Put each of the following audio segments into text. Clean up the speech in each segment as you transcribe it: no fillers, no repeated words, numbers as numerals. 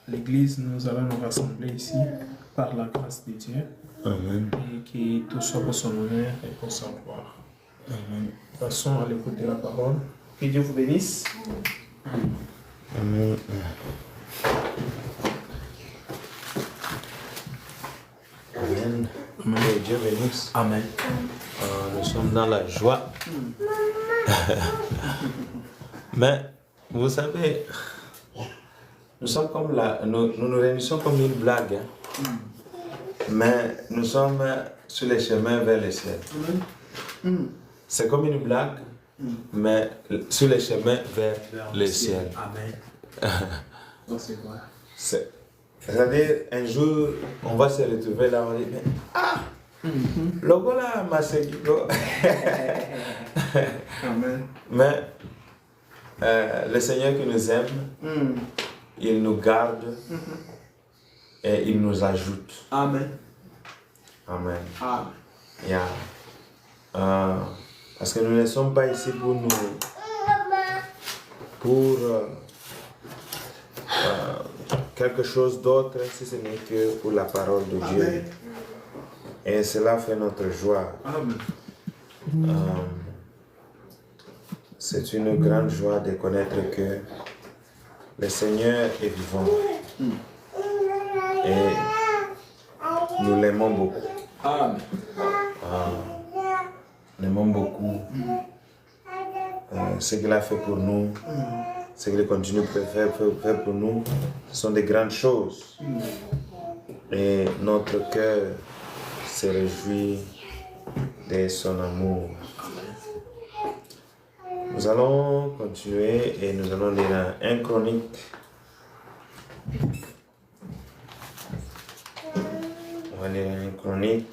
l'Église, nous allons nous rassembler ici par la grâce de Dieu. Amen. Et que tout soit pour son honneur et pour sa gloire. Amen. Passons à l'écoute de la parole. Que Dieu vous bénisse. Amen. Amen. Que Dieu bénisse. Amen. Nous sommes dans la joie. Mais vous savez, nous sommes comme nous réunissons comme une blague. Hein. Mais nous sommes sur les chemins vers le ciel. C'est comme une blague, mais sur les chemins vers le ciel. Amen. C'est vrai. C'est-à-dire, un jour, on va se retrouver là, on va dire, le gars là m'a seguido. Amen. Mais le Seigneur qui nous aime, il nous garde et il nous ajoute. Amen. Amen. Amen. Yeah. Parce que nous ne sommes pas ici pour quelque chose d'autre, si ce n'est que pour la parole de Dieu. Amen. Et cela fait notre joie. Amen. C'est une grande joie de connaître que le Seigneur est vivant. Et nous l'aimons beaucoup. Amen. Nous l'aimons beaucoup. Ce qu'il a fait pour nous, ce qu'il continue de faire pour nous, ce sont des grandes choses. Et notre cœur se réjouit de son amour. Nous allons continuer et nous allons lire 1 Chronique. On va lire 1 Chronique.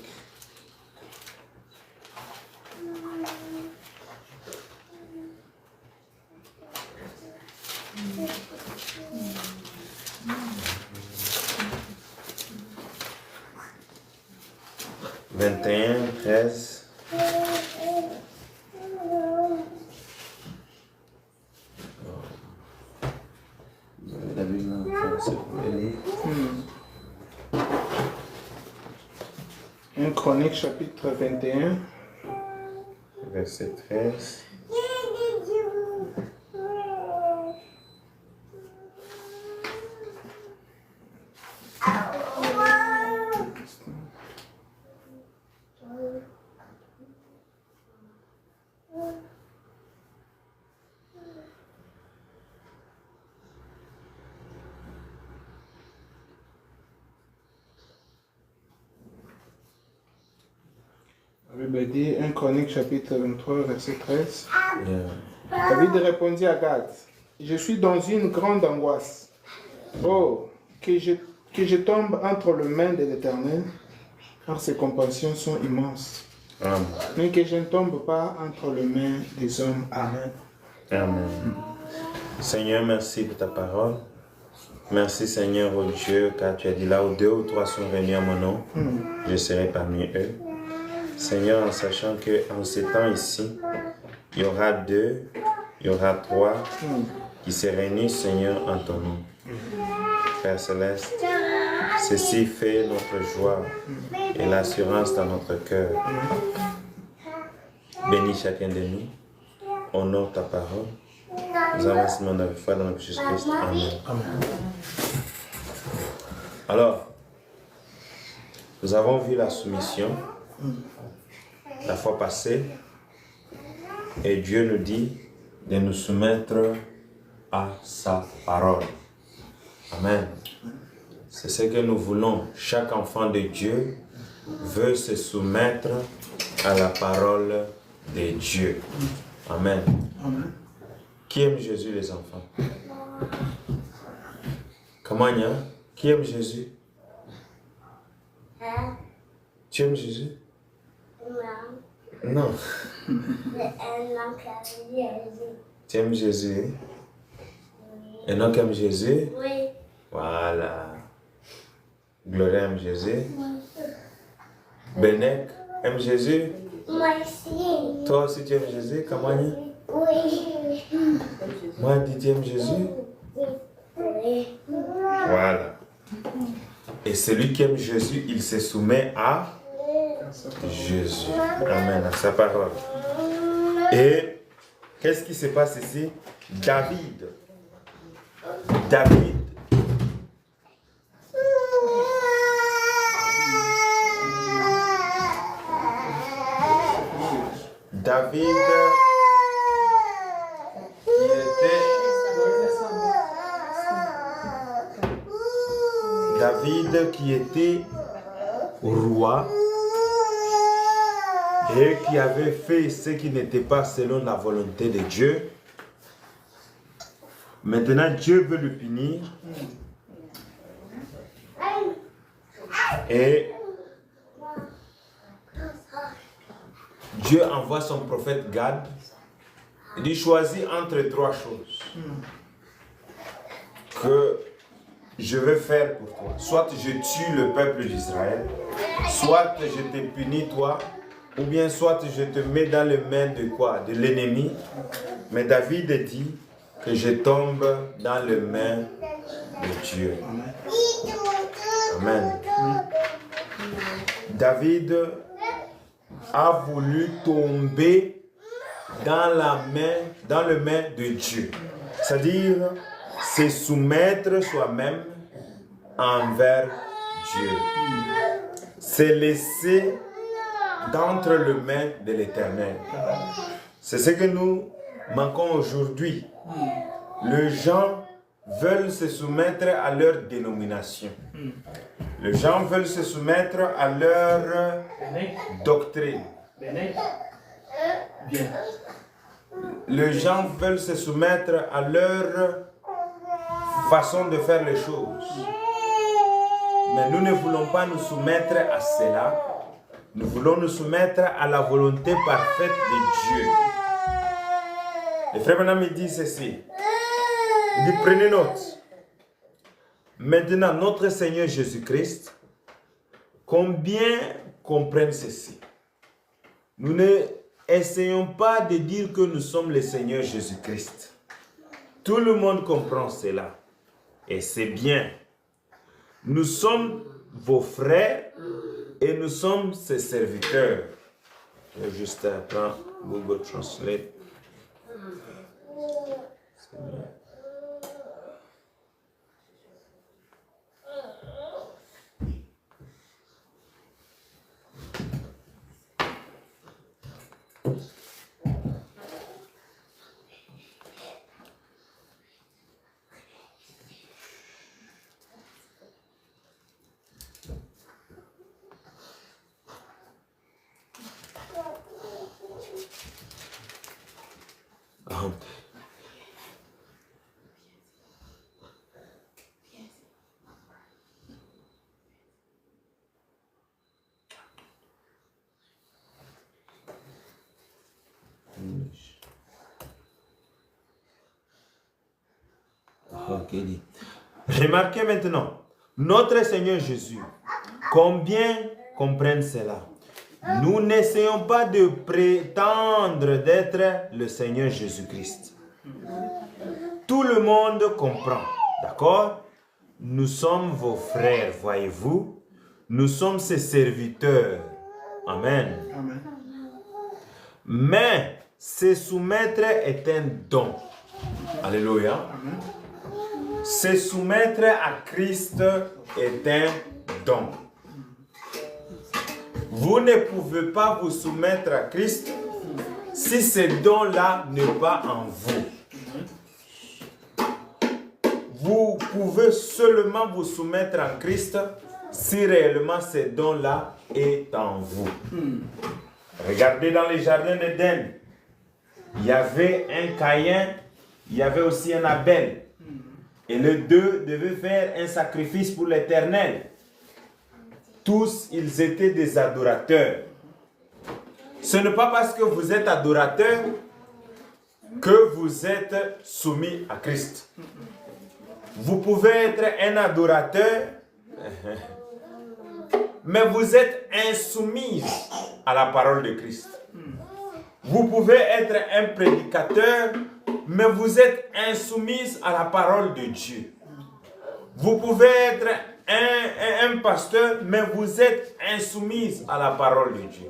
« 13. Vous avez la Bible en français, vous pouvez lire. 1 Chronique chapitre 21. Verset 13. La Bible dit 1 Chronique chapitre 23 verset 13. Yeah. David répondit à Gad, je suis dans une grande angoisse. Oh, que je tombe entre les mains de l'Éternel, car ses compassions sont immenses. Amen. Mais que je ne tombe pas entre les mains des hommes. Amen. Amen. Seigneur, merci pour ta parole. Merci Seigneur, oh Dieu, car tu as dit là où 2 ou 3 sont réunis à mon nom, je serai parmi eux. Seigneur, en sachant qu'en ces temps ici, il y aura 2, il y aura 3 qui se réunissent, Seigneur, en ton nom. Père Céleste, ceci fait notre joie et l'assurance dans notre cœur. Bénis chacun de nous, honore ta parole. Nous avons dans la foi dans le Jésus-Christ. Amen. Alors, nous avons vu la soumission la fois passée et Dieu nous dit de nous soumettre à sa parole. Amen. C'est ce que nous voulons. Chaque enfant de Dieu veut se soumettre à la parole de Dieu. Amen. Amen. Qui aime Jésus, les enfants? Comment il y a? Qui aime Jésus? Tu aimes Jésus? Non. Tu aimes Jésus? Enoch aime Jésus? Oui. Voilà. Gloria aime Jésus? Benek aime Jésus? Moi aussi. Toi aussi tu aimes Jésus? Comment il y a? Oui. Moi, dis tu aimes Jésus? Oui. Voilà. Et celui qui aime Jésus, il se soumet à Jésus. Amen, à sa parole. Et qu'est-ce qui se passe ici? David. David qui était roi et qui avait fait ce qui n'était pas selon la volonté de Dieu. Maintenant, Dieu veut le punir. Et Dieu envoie son prophète Gad. Il dit, choisis entre trois choses que je vais faire pour toi. Soit je tue le peuple d'Israël, soit je te punis toi, ou bien soit je te mets dans les mains de quoi? De l'ennemi. Mais David dit que je tombe dans les mains de Dieu. Amen. David a voulu tomber dans les mains de Dieu. C'est-à-dire se soumettre soi-même envers Dieu. Se laisser d'entre les mains de l'Éternel. C'est ce que nous manquons aujourd'hui. Les gens veulent se soumettre à leur dénomination. Les gens veulent se soumettre à leur doctrine. Les gens veulent se soumettre à leur façon de faire les choses. Mais nous ne voulons pas nous soumettre à cela. Nous voulons nous soumettre à la volonté parfaite de Dieu. Le frère Branham me dit ceci. Il dit, prenez note. Maintenant, notre Seigneur Jésus-Christ, combien comprennent ceci? Nous ne essayons pas de dire que nous sommes le Seigneur Jésus-Christ. Tout le monde comprend cela. Et c'est bien. Nous sommes vos frères et nous sommes ses serviteurs. Je vais juste prendre Google Translate. C'est bien. Remarquez maintenant, notre Seigneur Jésus, combien comprennent cela? Nous n'essayons pas de prétendre d'être le Seigneur Jésus-Christ. Tout le monde comprend, d'accord? Nous sommes vos frères, voyez-vous? Nous sommes ses serviteurs. Amen. Amen. Mais se soumettre est un don. Alléluia. Amen. Se soumettre à Christ est un don. Vous ne pouvez pas vous soumettre à Christ si ce don-là n'est pas en vous. Vous pouvez seulement vous soumettre à Christ si réellement ce don-là est en vous. Regardez dans les jardins d'Éden. Il y avait un Caïn, il y avait aussi un Abel. Et les deux devaient faire un sacrifice pour l'Éternel. Tous, ils étaient des adorateurs. Ce n'est pas parce que vous êtes adorateur que vous êtes soumis à Christ. Vous pouvez être un adorateur, mais vous êtes insoumis à la parole de Christ. Vous pouvez être un prédicateur, mais vous êtes insoumis à la parole de Dieu. Vous pouvez être un un pasteur, mais vous êtes insoumise à la parole de Dieu.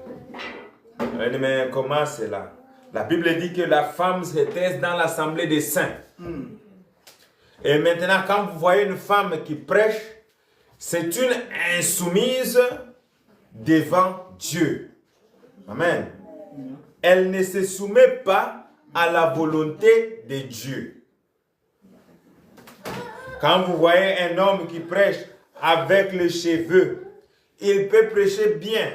Mais comment cela? La Bible dit que la femme se taise dans l'assemblée des saints. Et maintenant, quand vous voyez une femme qui prêche, c'est une insoumise devant Dieu. Amen. Elle ne se soumet pas à la volonté de Dieu. Quand vous voyez un homme qui prêche avec les cheveux, il peut prêcher bien,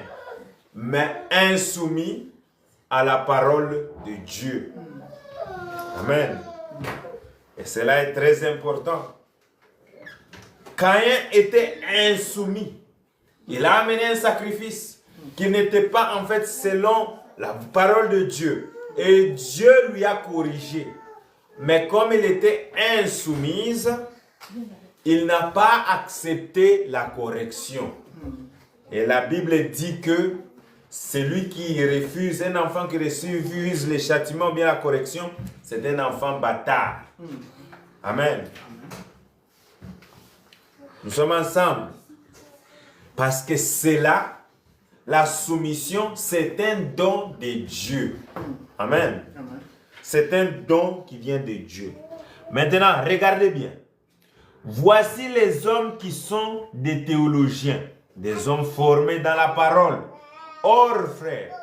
mais insoumis à la parole de Dieu. Amen. Et cela est très important. Caïn était insoumis. Il a amené un sacrifice qui n'était pas en fait selon la parole de Dieu. Et Dieu lui a corrigé. Mais comme il était insoumise, il n'a pas accepté la correction. Et la Bible dit que celui qui refuse, un enfant qui refuse le châtiment ou bien la correction, c'est un enfant bâtard. Amen. Nous sommes ensemble. Parce que c'est là, la soumission, c'est un don de Dieu. Amen. C'est un don qui vient de Dieu. Maintenant, regardez bien. Voici les hommes qui sont des théologiens, des hommes formés dans la parole. Or, frères,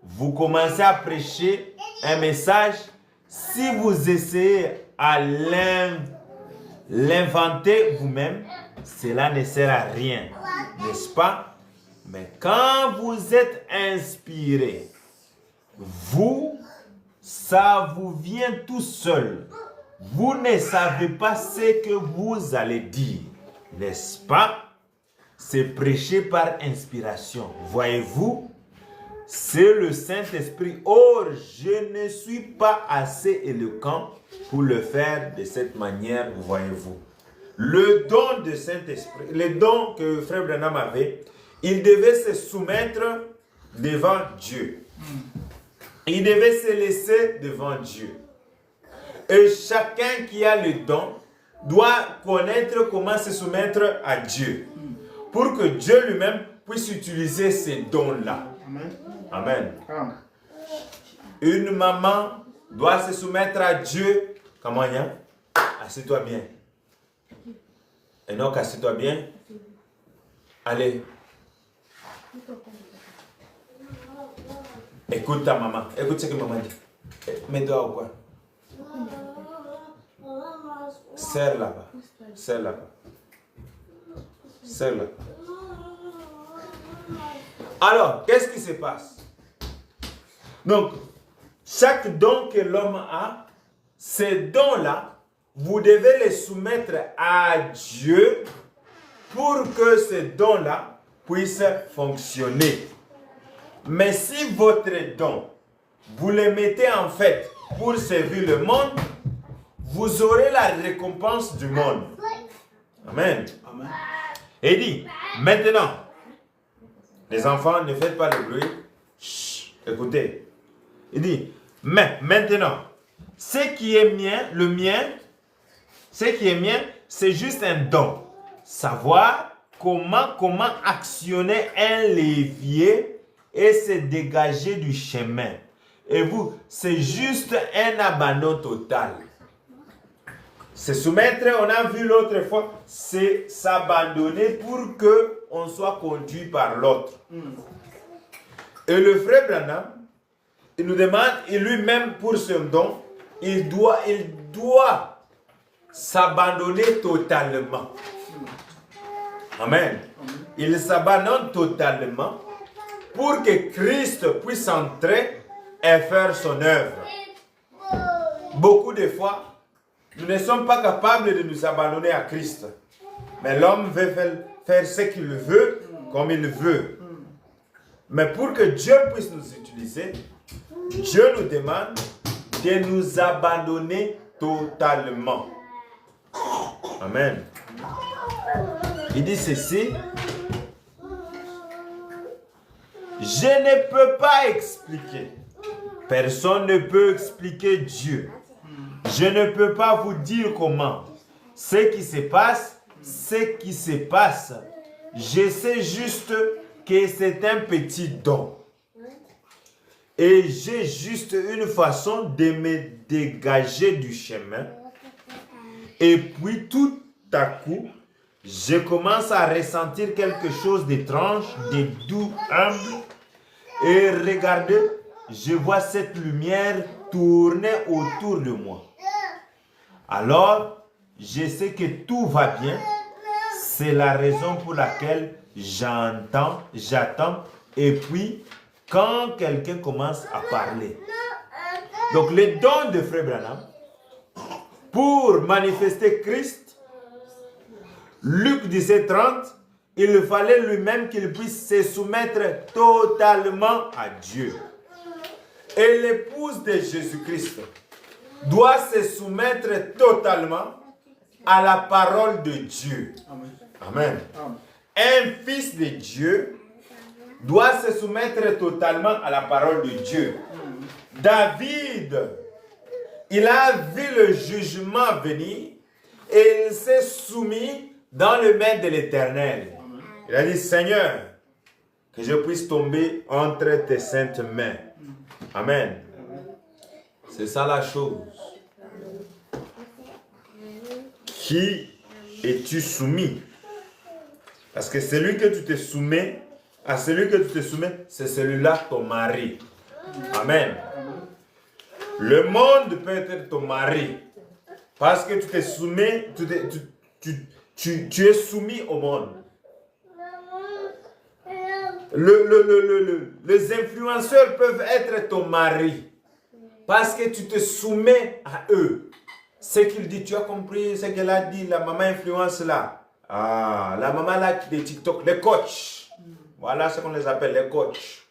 vous commencez à prêcher un message, si vous essayez à l'inventer vous-même, cela ne sert à rien, n'est-ce pas? Mais quand vous êtes inspiré, vous, ça vous vient tout seul. Vous ne savez pas ce que vous allez dire, n'est-ce pas? C'est prêché par inspiration. Voyez-vous, c'est le Saint-Esprit. Or, je ne suis pas assez éloquent pour le faire de cette manière, voyez-vous. Le don de Saint-Esprit, le don que Frère Branham avait, il devait se soumettre devant Dieu. Il devait se laisser devant Dieu. Et chacun qui a le don doit connaître comment se soumettre à Dieu. Pour que Dieu lui-même puisse utiliser ces dons-là. Amen. Amen. Une maman doit se soumettre à Dieu. Comment y a? Assieds-toi bien. Et donc, assieds-toi bien. Allez. Écoute ta maman. Écoute ce que maman dit. Mets-toi au coin. Serre là-bas. Serre là-bas. Serre là. Alors, qu'est-ce qui se passe? Donc, chaque don que l'homme a, ces dons-là, vous devez les soumettre à Dieu pour que ces dons-là puissent fonctionner. Mais si votre don, vous les mettez en fait pour servir le monde, vous aurez la récompense du monde. Amen. Amen. Et dit, maintenant, les enfants, ne faites pas le bruit. Chut, écoutez. Il dit, mais maintenant, ce qui est mien, c'est juste un don. Savoir comment actionner un levier et se dégager du chemin. Et vous, c'est juste un abandon total. Se soumettre, on a vu l'autre fois, c'est s'abandonner pour qu'on soit conduit par l'autre. Et le frère Branham, il nous demande, et lui-même pour ce don, il doit s'abandonner totalement. Amen. Il s'abandonne totalement pour que Christ puisse entrer et faire son œuvre. Beaucoup de fois, nous ne sommes pas capables de nous abandonner à Christ. Mais l'homme veut faire ce qu'il veut, comme il veut. Mais pour que Dieu puisse nous utiliser, Dieu nous demande de nous abandonner totalement. Amen. Il dit ceci. Je ne peux pas expliquer. Personne ne peut expliquer Dieu. Je ne peux pas vous dire comment. Ce qui se passe je sais juste que c'est un petit don. Et j'ai juste une façon de me dégager du chemin. Et puis tout à coup, je commence à ressentir quelque chose d'étrange, de doux, humble. Et regardez, je vois cette lumière tourner autour de moi. Alors, je sais que tout va bien. C'est la raison pour laquelle j'attends. Et puis, quand quelqu'un commence à parler. Donc, le don de Frère Branham, pour manifester Christ, Luc 17:30, il fallait lui-même qu'il puisse se soumettre totalement à Dieu. Et l'épouse de Jésus-Christ doit se soumettre totalement à la parole de Dieu. Amen. Amen. Un fils de Dieu doit se soumettre totalement à la parole de Dieu. David, il a vu le jugement venir et il s'est soumis dans le main de l'Éternel. Il a dit, Seigneur, que je puisse tomber entre tes saintes mains. Amen. C'est ça la chose. Qui es-tu soumis? Parce que celui que tu te soumets, à celui que tu te soumets, c'est celui-là ton mari. Amen. Le monde peut être ton mari. Parce que tu te soumets, tu es soumis au monde. Les influenceurs peuvent être ton mari. Parce que tu te soumets à eux. Ce qu'il dit, tu as compris ce qu'elle a dit, la maman influence là. Ah, la maman là de TikTok, les coachs. Voilà ce qu'on les appelle, les coachs.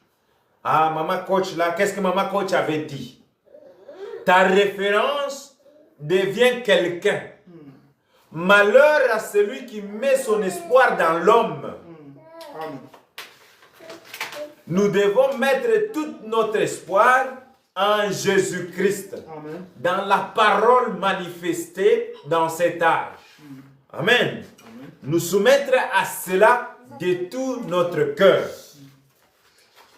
Ah, maman coach là, qu'est-ce que maman coach avait dit? Ta référence devient quelqu'un. Malheur à celui qui met son espoir dans l'homme. Nous devons mettre tout notre espoir en Jésus-Christ. Dans la parole manifestée dans cet âge. Amen. Nous soumettre à cela de tout notre cœur.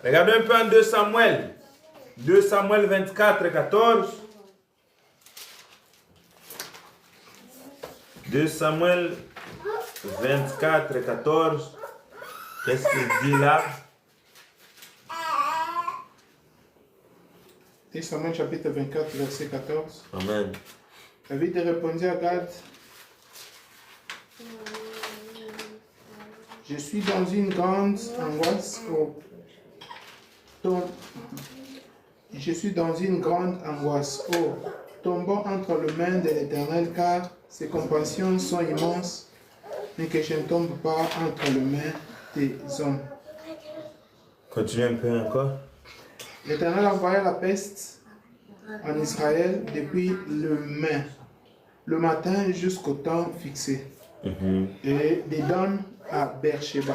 Regardez un peu en 2 Samuel. 2 Samuel 24, 14. 2 Samuel 24, 14. Qu'est-ce qu'il dit là? 2 Samuel chapitre 24, verset 14. Amen. David répondit à Gad, je suis dans une grande angoisse. Je suis dans une grande angoisse. Oh, tombant entre les mains de l'Éternel, car ses compassions sont immenses, mais que je ne tombe pas entre les mains des hommes. Continue un peu encore. L'Éternel envoya la peste en Israël depuis le matin jusqu'au temps fixé. Et des Dan à Beersheba.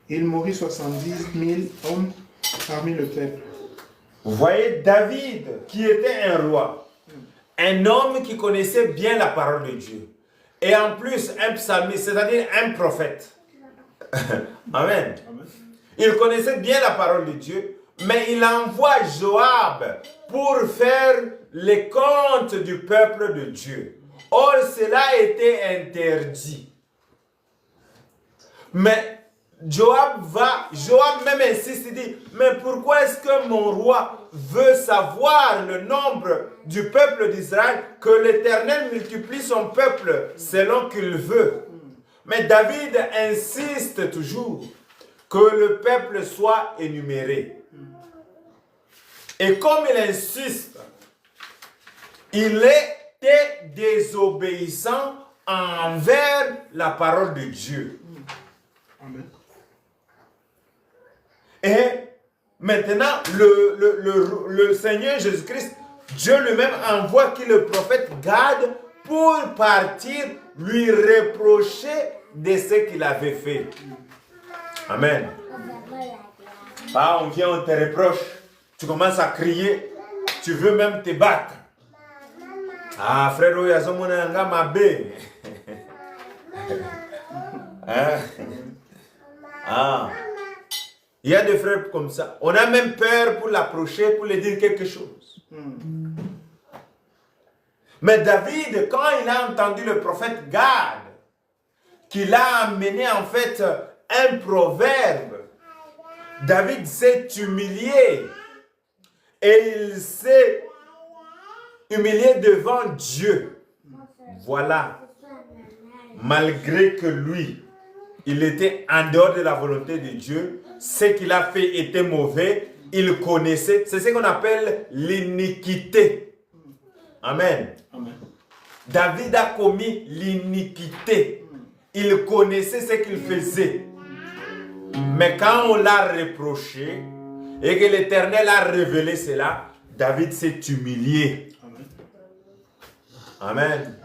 Il mourut 70 000 hommes parmi le peuple. Vous voyez David, qui était un roi, un homme qui connaissait bien la parole de Dieu, et en plus un psalmiste, c'est-à-dire un prophète. Amen. Il connaissait bien la parole de Dieu, mais il envoie Joab pour faire les comptes du peuple de Dieu. Or, cela était interdit. Mais Joab même insiste, il dit, mais pourquoi est-ce que mon roi veut savoir le nombre du peuple d'Israël, que l'Éternel multiplie son peuple selon qu'il veut? Mais David insiste toujours que le peuple soit énuméré. Et comme il insiste, il était désobéissant envers la parole de Dieu. Amen. Et maintenant, le Seigneur Jésus-Christ, Dieu lui-même envoie qui le prophète Gad pour partir lui reprocher de ce qu'il avait fait. Amen. Ah, on vient, on te reproche. Tu commences à crier. Tu veux même te battre. Ah, frère, il y a un gars mabé. Ah. Il y a des frères comme ça. On a même peur pour l'approcher, pour lui dire quelque chose. Mais David, quand il a entendu le prophète Gad, qu'il a amené en fait un proverbe, David s'est humilié. Et il s'est humilié devant Dieu. Voilà. Malgré que lui, il était en dehors de la volonté de Dieu, ce qu'il a fait était mauvais, il connaissait, c'est ce qu'on appelle l'iniquité. Amen. Amen. David a commis l'iniquité. Il connaissait ce qu'il faisait. Mais quand on l'a reproché et que l'Éternel a révélé cela, David s'est humilié. Amen.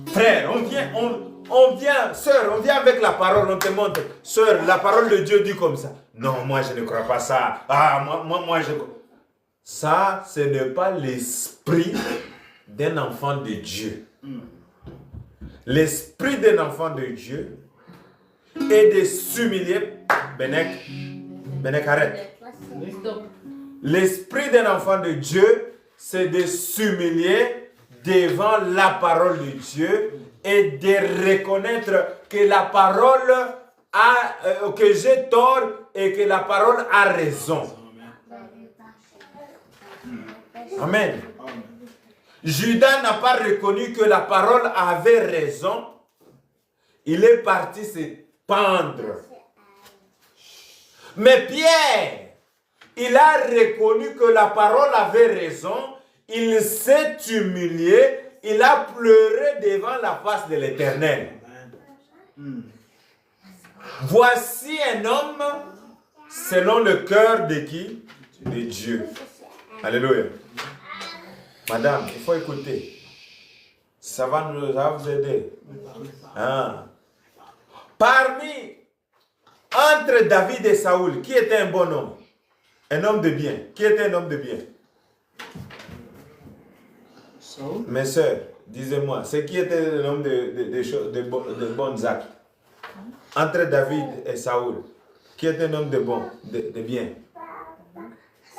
Frère, on vient, sœur, on vient avec la parole, on te montre. Sœur, la parole de Dieu dit comme ça. Non, moi je ne crois pas ça. Ah, moi je... Ça, ce n'est pas l'esprit d'un enfant de Dieu. L'esprit d'un enfant de Dieu est de s'humilier. Benek, arrête. L'esprit d'un enfant de Dieu, c'est de s'humilier devant la parole de Dieu et de reconnaître que la parole a, que j'ai tort et que la parole a raison. Amen. Judas n'a pas reconnu que la parole avait raison. Il est parti se pendre. Mais Pierre, il a reconnu que la parole avait raison. Il s'est humilié. Il a pleuré devant la face de l'Éternel. Voici un homme selon le cœur de qui? De Dieu. Alléluia. Madame, il faut écouter. Ça va vous aider. Ah. Entre David et Saoul, qui était un bon homme? Un homme de bien. Qui était un homme de bien? Saul. Mes soeurs, disez-moi, c'est qui était un homme de bons actes? Entre David et Saoul, qui était un homme de bien?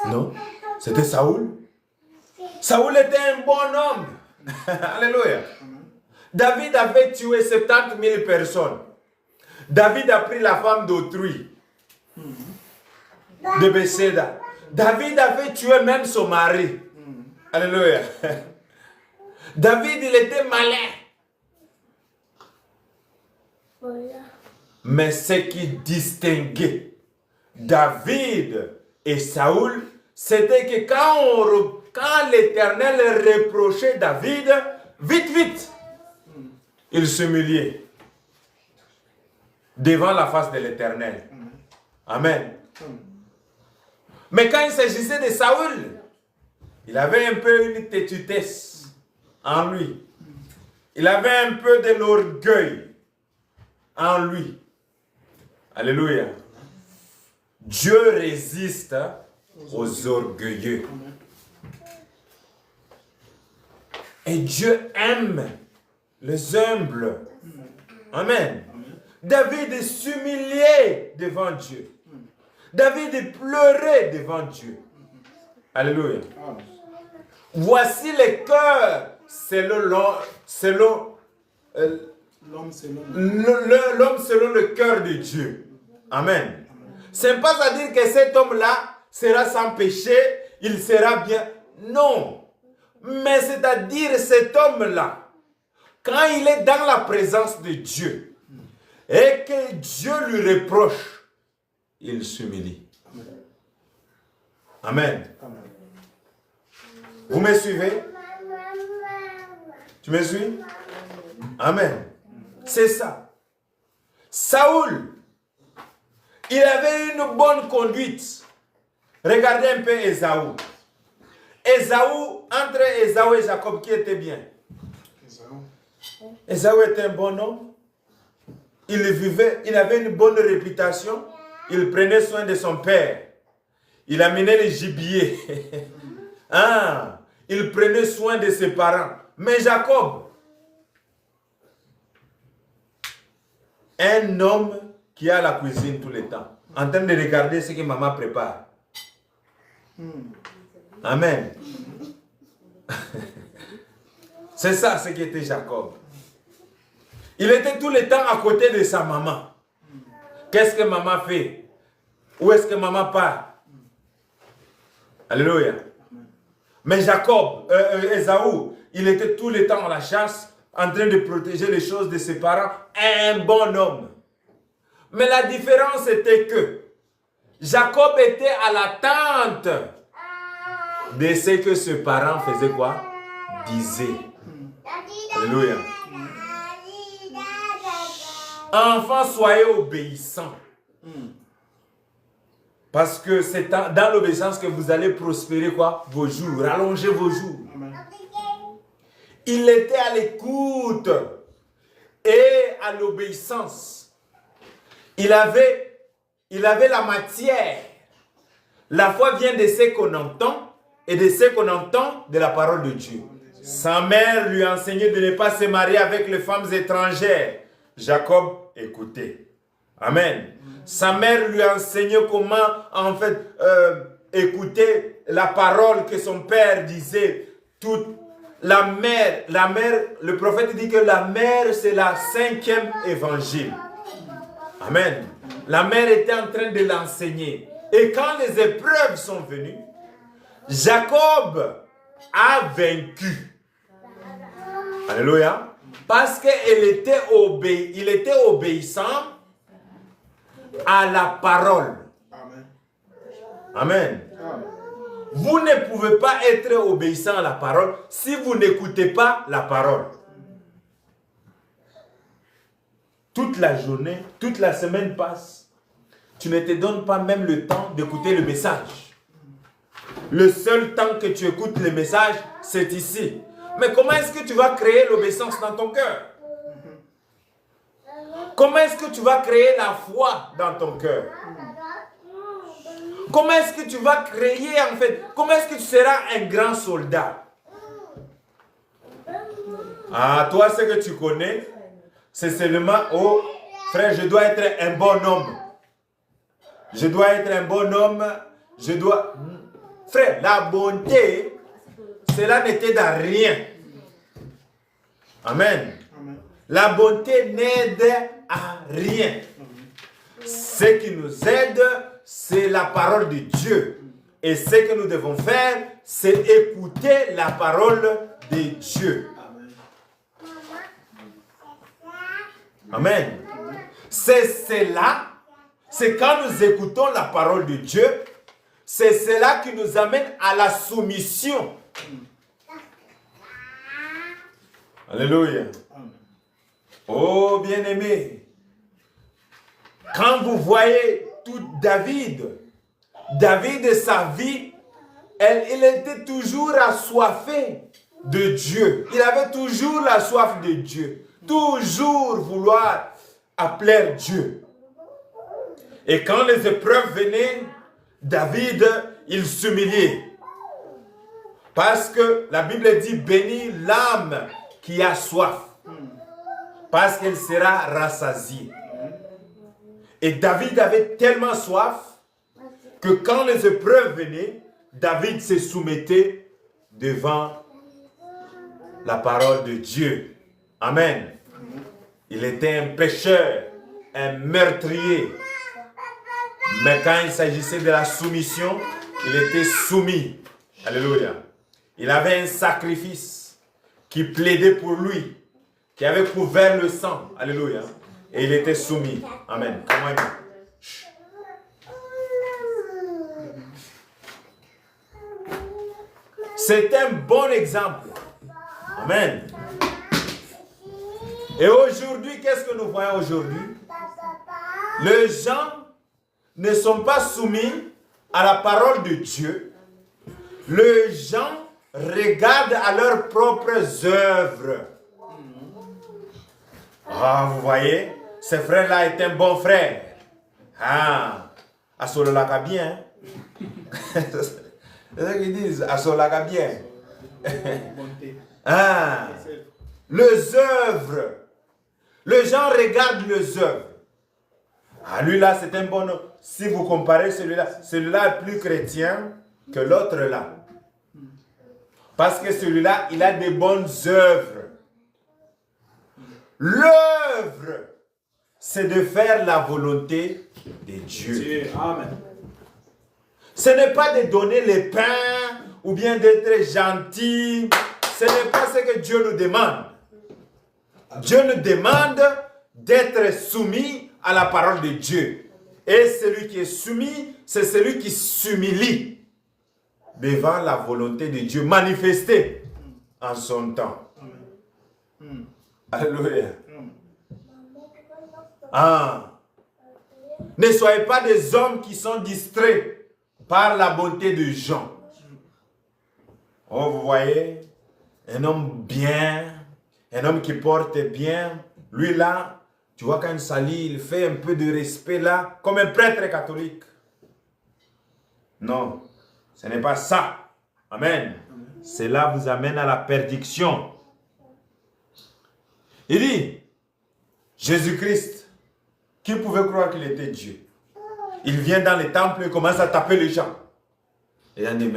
Non? C'était Saoul. Saoul était un bon homme. Alléluia. David avait tué 70 000 personnes. David a pris la femme d'autrui, de Bethséda. David avait tué même son mari. Alléluia. David, il était malin. Mais ce qui distinguait David et Saoul, c'était que quand l'Éternel reprochait David, vite, il s'humiliait devant la face de l'Éternel. Amen. Mais quand il s'agissait de Saoul, il avait un peu une têtudesse en lui. Il avait un peu de l'orgueil en lui. Alléluia. Dieu résiste aux orgueilleux. Et Dieu aime les humbles. Amen. David s'humiliait devant Dieu. David pleurait devant Dieu. Alléluia. Voici le cœur selon l'homme selon le cœur de Dieu. Amen. C'est pas à dire que cet homme-là sera sans péché, il sera bien. Non. Mais c'est-à-dire cet homme-là, quand il est dans la présence de Dieu et que Dieu lui reproche, il s'humilie. Amen. Vous me suivez? Tu me suis? Amen. C'est ça. Saoul, il avait une bonne conduite. Regardez un peu Ésaü. Entre Ésaü et Jacob, qui était bien? Ésaü était un bon homme. Il avait une bonne réputation. Il prenait soin de son père. Il amenait les gibiers. Il prenait soin de ses parents. Mais Jacob, un homme qui est à la cuisine tout le temps, en train de regarder ce que maman prépare. Amen. C'est ça ce qui était Jacob. Il était tout le temps à côté de sa maman. Qu'est-ce que maman fait? Où est-ce que maman part? Alléluia. Mais Jacob, Ésaü, il était tout le temps à la chasse, en train de protéger les choses de ses parents. Un bon homme. Mais la différence était que Jacob était à l'attente de ce que ses parents faisaient quoi? Disaient. Alléluia. Enfants, soyez obéissants. Parce que c'est dans l'obéissance que vous allez prospérer quoi? Vos jours, rallonger vos jours. Il était à l'écoute et à l'obéissance. Il avait la matière. La foi vient de ce qu'on entend et de ce qu'on entend de la parole de Dieu. Sa mère lui a enseigné de ne pas se marier avec les femmes étrangères. Jacob écoutait. Amen. Sa mère lui a enseigné comment, en fait, écouter la parole que son père disait. La mère, le prophète dit que la mère, c'est la 5e évangile. Amen. La mère était en train de l'enseigner. Et quand les épreuves sont venues, Jacob a vaincu. Alléluia. Parce qu'il était obéissant à la parole. Amen. Vous ne pouvez pas être obéissant à la parole si vous n'écoutez pas la parole. Toute la journée, toute la semaine passe. Tu ne te donnes pas même le temps d'écouter le message. Le seul temps que tu écoutes le message, c'est ici. Mais comment est-ce que tu vas créer l'obéissance dans ton cœur? Comment est-ce que tu vas créer la foi dans ton cœur? Comment est-ce que tu vas créer, en fait, comment est-ce que tu seras un grand soldat? Ah, toi, ce que tu connais, c'est seulement, oh, frère, je dois être un bon homme. Je dois être un bon homme. Je dois... Frère, la bonté, cela n'était à rien. Amen. La bonté n'aide à rien. Ce qui nous aide, c'est la parole de Dieu. Et ce que nous devons faire, c'est écouter la parole de Dieu. Amen. C'est cela, c'est quand nous écoutons la parole de Dieu, c'est cela qui nous amène à la soumission. Alléluia. Oh, bien-aimé, quand vous voyez tout David et sa vie, il était toujours assoiffé de Dieu. Il avait toujours la soif de Dieu. Toujours vouloir appeler Dieu. Et quand les épreuves venaient, David, il s'humiliait. Parce que la Bible dit, bénis l'âme qui a soif. Parce qu'elle sera rassasiée. Et David avait tellement soif que quand les épreuves venaient, David se soumettait devant la parole de Dieu. Amen. Il était un pécheur, un meurtrier. Mais quand il s'agissait de la soumission, il était soumis. Alléluia. Il avait un sacrifice qui plaidait pour lui, qui avait couvert le sang. Alléluia. Et il était soumis. Amen. Comment c'est un bon exemple. Amen. Et aujourd'hui, qu'est-ce que nous voyons aujourd'hui? Les gens ne sont pas soumis à la parole de Dieu. Les gens regardent à leurs propres œuvres. Ah, vous voyez, ce frère-là est un bon frère. Ah, Asololaka bien. C'est ce qu'ils disent, Asololaka bien. Ah, les œuvres. Les gens regardent les œuvres. Ah, lui là, c'est un bon homme. Si vous comparez celui-là est plus chrétien que l'autre là. Parce que celui-là, il a des bonnes œuvres. L'œuvre, c'est de faire la volonté de Dieu. Amen. Ce n'est pas de donner les pains ou bien d'être gentil. Ce n'est pas ce que Dieu nous demande. Dieu nous demande d'être soumis à la parole de Dieu. Et celui qui est soumis, c'est celui qui s'humilie devant la volonté de Dieu manifestée en son temps. Alléluia. Ah. Ne soyez pas des hommes qui sont distraits par la bonté de gens. Oh, vous voyez, un homme bien, un homme qui porte bien, lui là, tu vois quand il s'allie, il fait un peu de respect là, comme un prêtre catholique. Non, ce n'est pas ça. Amen. Cela vous amène à la perdition. Il dit, Jésus-Christ, qui pouvait croire qu'il était Dieu? Il vient dans les temples et commence à taper les gens. Et on dit,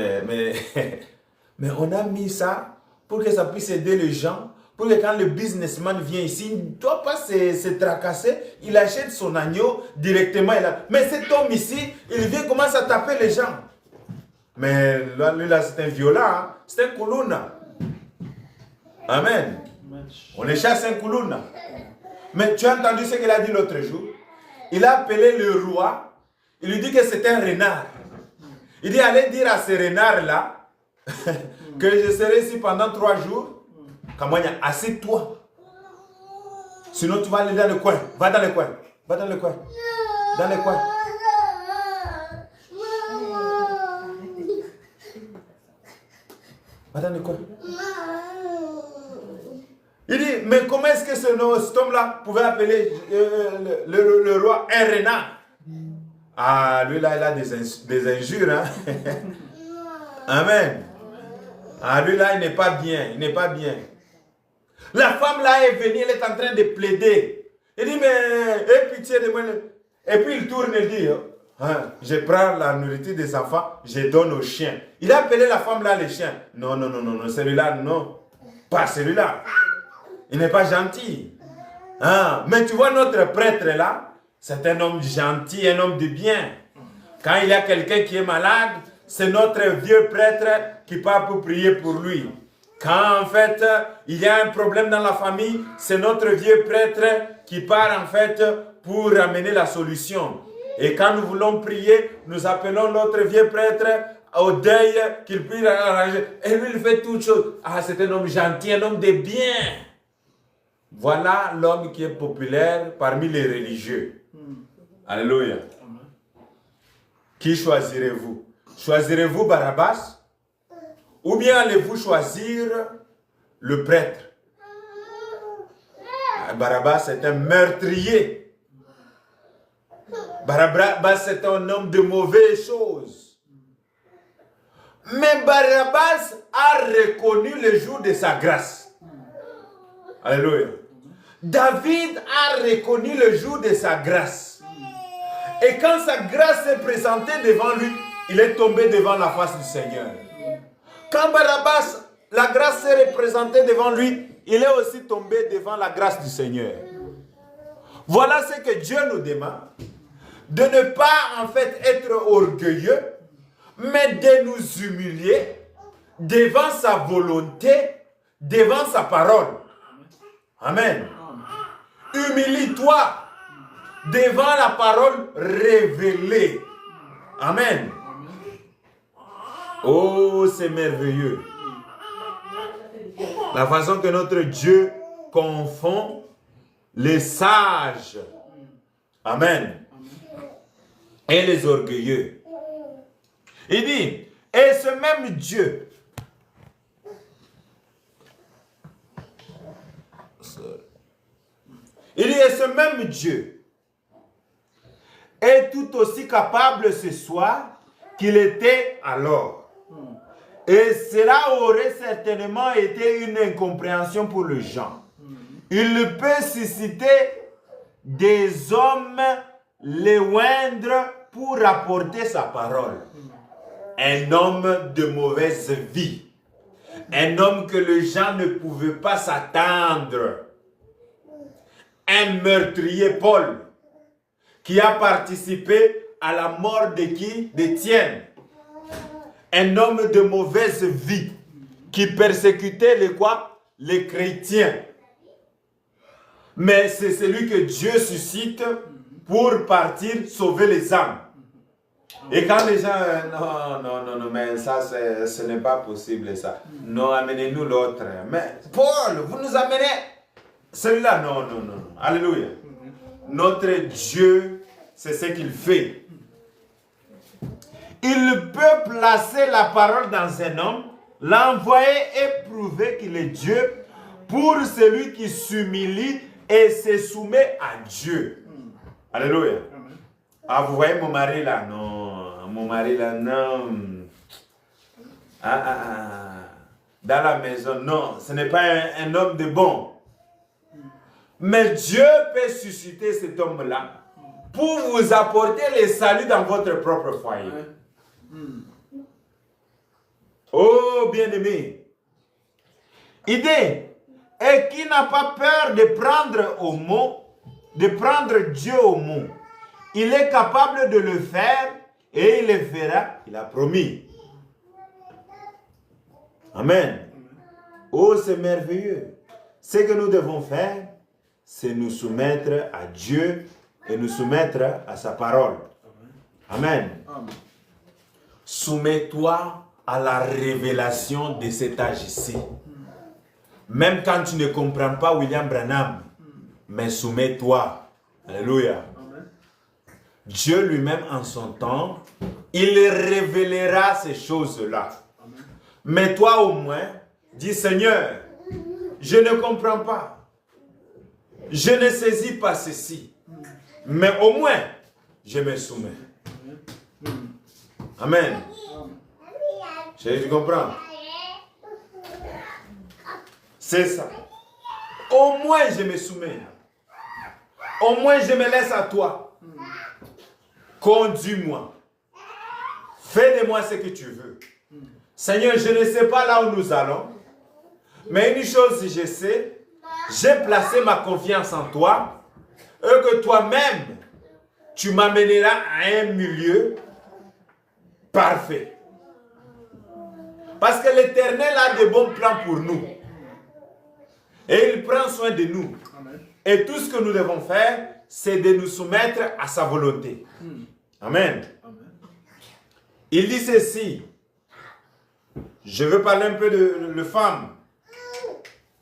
mais on a mis ça pour que ça puisse aider les gens, pour que quand le businessman vient ici, il ne doit pas se tracasser, il achète son agneau directement. Mais cet homme ici, il vient et commence à taper les gens. Mais lui là, c'est un violent, hein? C'est un koulouna. Amen. On est chasse un koulouna. Mais tu as entendu ce qu'il a dit l'autre jour? Il a appelé le roi, il lui dit que c'est un renard. Il dit, allez dire à ce renard-là que je serai ici pendant 3 jours. Kamanya, assieds-toi. Sinon, tu vas aller dans le coin. Va dans le coin. Va dans le coin. Dans le coin. Va dans le coin. Il dit, mais comment est-ce que cet homme-là pouvait appeler le roi un renard? Ah, lui là, il a des injures. Hein? Amen. Ah, lui là, il n'est pas bien. Il n'est pas bien. La femme là est venue, elle est en train de plaider. Il dit, mais aie pitié de moi. Et puis il tourne et dit, hein, je prends la nourriture des enfants, je donne aux chiens. Il a appelé la femme là les chiens. Non, non, non, non, non, celui-là, non. Pas celui-là. Il n'est pas gentil. Ah, mais tu vois notre prêtre là, c'est un homme gentil, un homme de bien. Quand il y a quelqu'un qui est malade, c'est notre vieux prêtre qui part pour prier pour lui. Quand en fait il y a un problème dans la famille, c'est notre vieux prêtre qui part en fait pour amener la solution. Et quand nous voulons prier, nous appelons notre vieux prêtre au deuil qu'il puisse arranger. Et lui il fait toutes choses. Ah, c'est un homme gentil, un homme de bien. Voilà l'homme qui est populaire parmi les religieux. Alléluia. Qui choisirez-vous? Choisirez-vous Barabbas? Ou bien allez-vous choisir le prêtre? Barabbas est un meurtrier. Barabbas est un homme de mauvaises choses. Mais Barabbas a reconnu le jour de sa grâce. Alléluia. David a reconnu le jour de sa grâce. Et quand sa grâce s'est présentée devant lui, il est tombé devant la face du Seigneur. Quand Barabbas, la grâce s'est représentée devant lui, il est aussi tombé devant la grâce du Seigneur. Voilà ce que Dieu nous demande. De ne pas en fait être orgueilleux, mais de nous humilier devant sa volonté, devant sa parole. Amen. Humilie-toi devant la parole révélée. Amen. Oh, c'est merveilleux. La façon que notre Dieu confond les sages. Amen. Et les orgueilleux. Il dit, et ce même Dieu. Il dit, et ce même Dieu est tout aussi capable ce soir qu'il était alors. Et cela aurait certainement été une incompréhension pour les gens. Il peut susciter des hommes le oindre pour apporter sa parole. Un homme de mauvaise vie. Un homme que les gens ne pouvaient pas s'attendre. Un meurtrier, Paul, qui a participé à la mort de qui? D'Étienne. Un homme de mauvaise vie qui persécutait les quoi? Les chrétiens. Mais c'est celui que Dieu suscite pour partir sauver les âmes. Et quand les gens, non, mais ça, ce n'est pas possible, ça. Non, amenez-nous l'autre. Mais Paul, vous nous amenez celui-là. Non. Alléluia. Notre Dieu, c'est ce qu'il fait. Il peut placer la parole dans un homme, l'envoyer et prouver qu'il est Dieu pour celui qui s'humilie et se soumet à Dieu. Alléluia. Ah, vous voyez mon mari là? Non. Mon mari là, non. Dans la maison, non. Ce n'est pas un homme de bon. Mais Dieu peut susciter cet homme-là pour vous apporter le salut dans votre propre foyer. Oh, bien-aimé. Idée. Et qui n'a pas peur de prendre au mot, de prendre Dieu au mot. Il est capable de le faire et il le fera. Il a promis. Amen. Oh, c'est merveilleux. Ce que nous devons faire, c'est nous soumettre à Dieu et nous soumettre à sa parole. Amen. Soumets-toi à la révélation de cet âge ici. Même quand tu ne comprends pas William Branham, mais soumets-toi. Alléluia. Dieu lui-même en son temps, il révélera ces choses-là. Mais toi au moins, dis Seigneur, je ne comprends pas. Je ne saisis pas ceci. Mais au moins, je me soumets. Amen. Tu comprends? C'est ça. Au moins, je me soumets. Au moins, je me laisse à toi. Conduis-moi. Fais de moi ce que tu veux. Seigneur, je ne sais pas là où nous allons. Mais une chose, je sais, j'ai placé ma confiance en toi. Et que toi-même, tu m'amèneras à un milieu parfait. Parce que l'Éternel a de bons plans pour nous. Et il prend soin de nous. Et tout ce que nous devons faire, c'est de nous soumettre à sa volonté. Amen. Il dit ceci. Je veux parler un peu de femmes.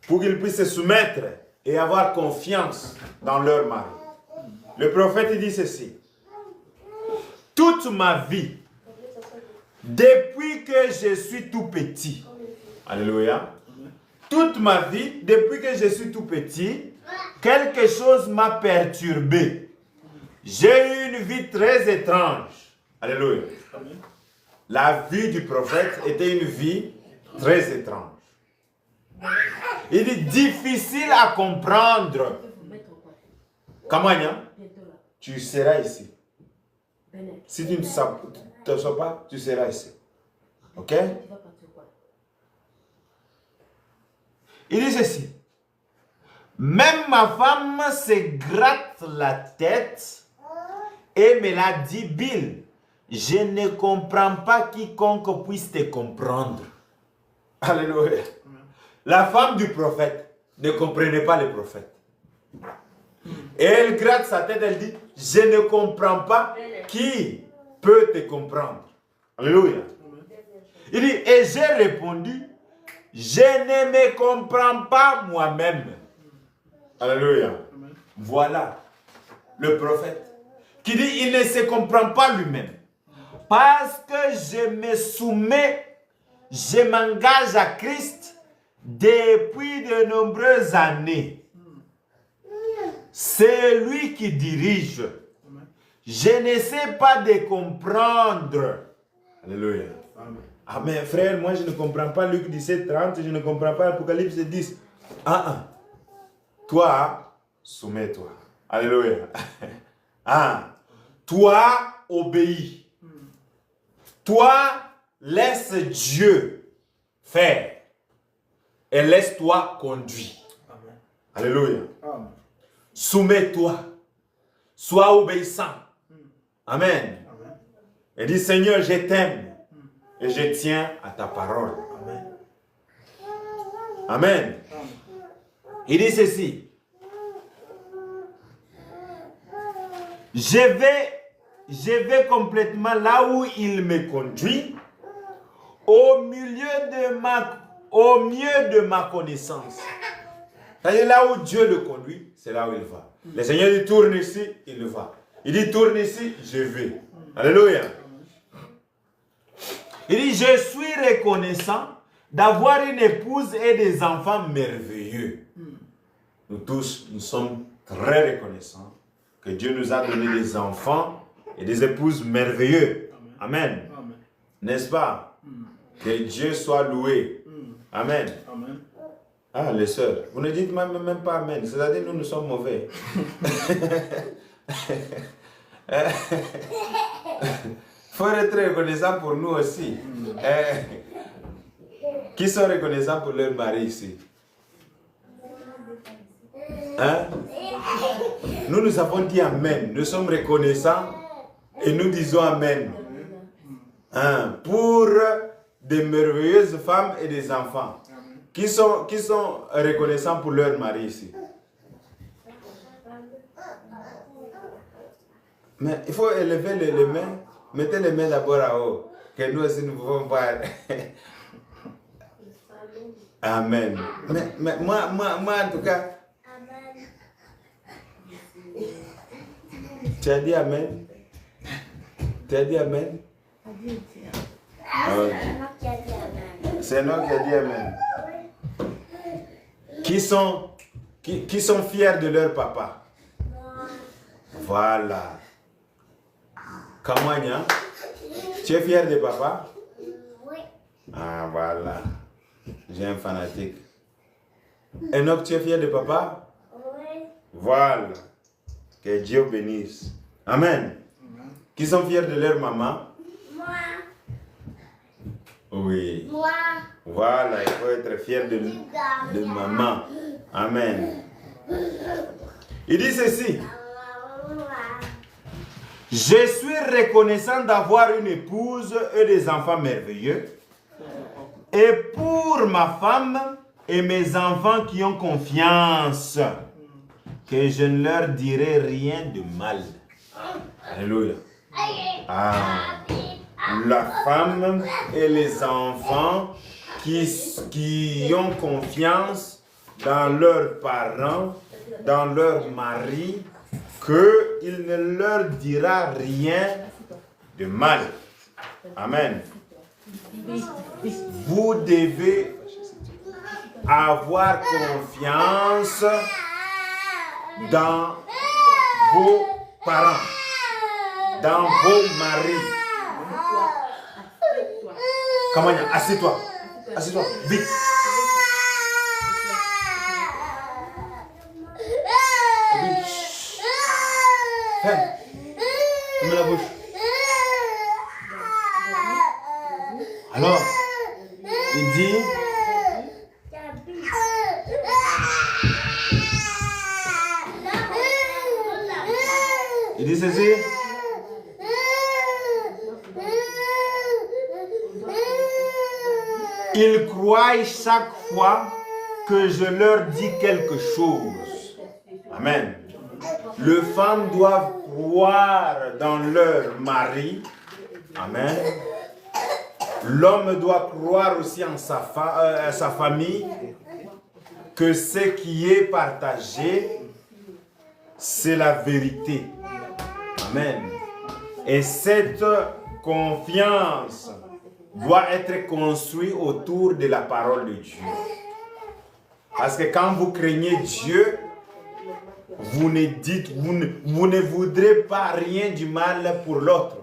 Pour qu'ils puissent se soumettre et avoir confiance dans leur mari. Le prophète dit ceci. Toute ma vie, depuis que je suis tout petit. Alléluia. Toute ma vie, depuis que je suis tout petit, quelque chose m'a perturbé. J'ai eu une vie très étrange. Alléluia. La vie du prophète était une vie très étrange. Il dit difficile à comprendre. Kamanya, tu seras ici. Si tu ne te sens pas, tu seras ici. Ok? Il dit ceci. Même ma femme se gratte la tête et me l'a dit, Bill, je ne comprends pas quiconque puisse te comprendre. Alléluia. La femme du prophète ne comprenait pas le prophète. Et elle gratte sa tête, elle dit, je ne comprends pas qui peut te comprendre. Alléluia. Il dit, et j'ai répondu, je ne me comprends pas moi-même. Alléluia. Voilà le prophète qui dit, il ne se comprend pas lui-même. Parce que je me soumets, je m'engage à Christ depuis de nombreuses années. C'est lui qui dirige. Je ne sais pas de comprendre. Alléluia. Amen. Frère, moi je ne comprends pas Luc 17, 30, je ne comprends pas Apocalypse 10. Toi, soumets-toi. Alléluia. toi, obéis. Toi, laisse Dieu faire. Et laisse-toi conduire. Amen. Alléluia. Amen. Soumets-toi. Sois obéissant. Amen. Amen. Et dis, Seigneur, je t'aime. Et je tiens à ta parole. Amen. Amen. Il dit ceci. Je vais complètement là où il me conduit, au mieux de ma connaissance. C'est-à-dire là où Dieu le conduit, c'est là où il va. Le Seigneur dit tourne ici, il va. Il dit tourne ici, je vais. Alléluia. Il dit je suis reconnaissant d'avoir une épouse et des enfants merveilleux. Nous tous, nous sommes très reconnaissants que Dieu nous a donné des enfants et des épouses merveilleux. Amen. Amen. N'est-ce pas? Que Dieu soit loué. Amen. Amen. Ah, les sœurs, vous ne dites même pas Amen. C'est-à-dire nous sommes mauvais. Il faut être reconnaissant pour nous aussi. Qui sont reconnaissants pour leur mari ici? Hein? Nous avons dit Amen. Nous sommes reconnaissants et nous disons Amen. Hein? Pour des merveilleuses femmes et des enfants. Qui sont reconnaissants pour leur mari ici? Mais il faut élever les mains. Mettez les mains d'abord à haut. Que nous aussi nous pouvons voir. Amen. Mais moi en tout cas. Tu as dit Amen? Tu as dit Amen? C'est un homme qui a dit Amen. Qui sont fiers de leur papa? Voilà. Kamanya, tu es fier de papa? Oui. Ah, voilà. J'ai un fanatique. Enoch, tu es fier de papa? Oui. Voilà. Que Dieu bénisse. Amen. Qui sont fiers de leur maman? Moi. Oui. Moi. Voilà, il faut être fier de maman. Amen. Il dit ceci. Je suis reconnaissant d'avoir une épouse et des enfants merveilleux. Et pour ma femme et mes enfants qui ont confiance, que je ne leur dirai rien de mal. Alléluia. Ah. La femme et les enfants qui ont confiance dans leurs parents, dans leur mari, qu'il ne leur dira rien de mal. Amen. Vous devez avoir confiance dans vos parents, dans vos maris. Kamanya, assieds-toi. Assieds-toi, vite. Ferme. Ferme la bouche. Alors, il dit, ceci. Ils croient chaque fois que je leur dis quelque chose. Amen. Les femmes doivent croire dans leur mari. Amen. L'homme doit croire aussi en sa famille, que ce qui est partagé, c'est la vérité. Amen. Et cette confiance doit être construite autour de la parole de Dieu. Parce que quand vous craignez Dieu, vous ne voudrez pas rien du mal pour l'autre.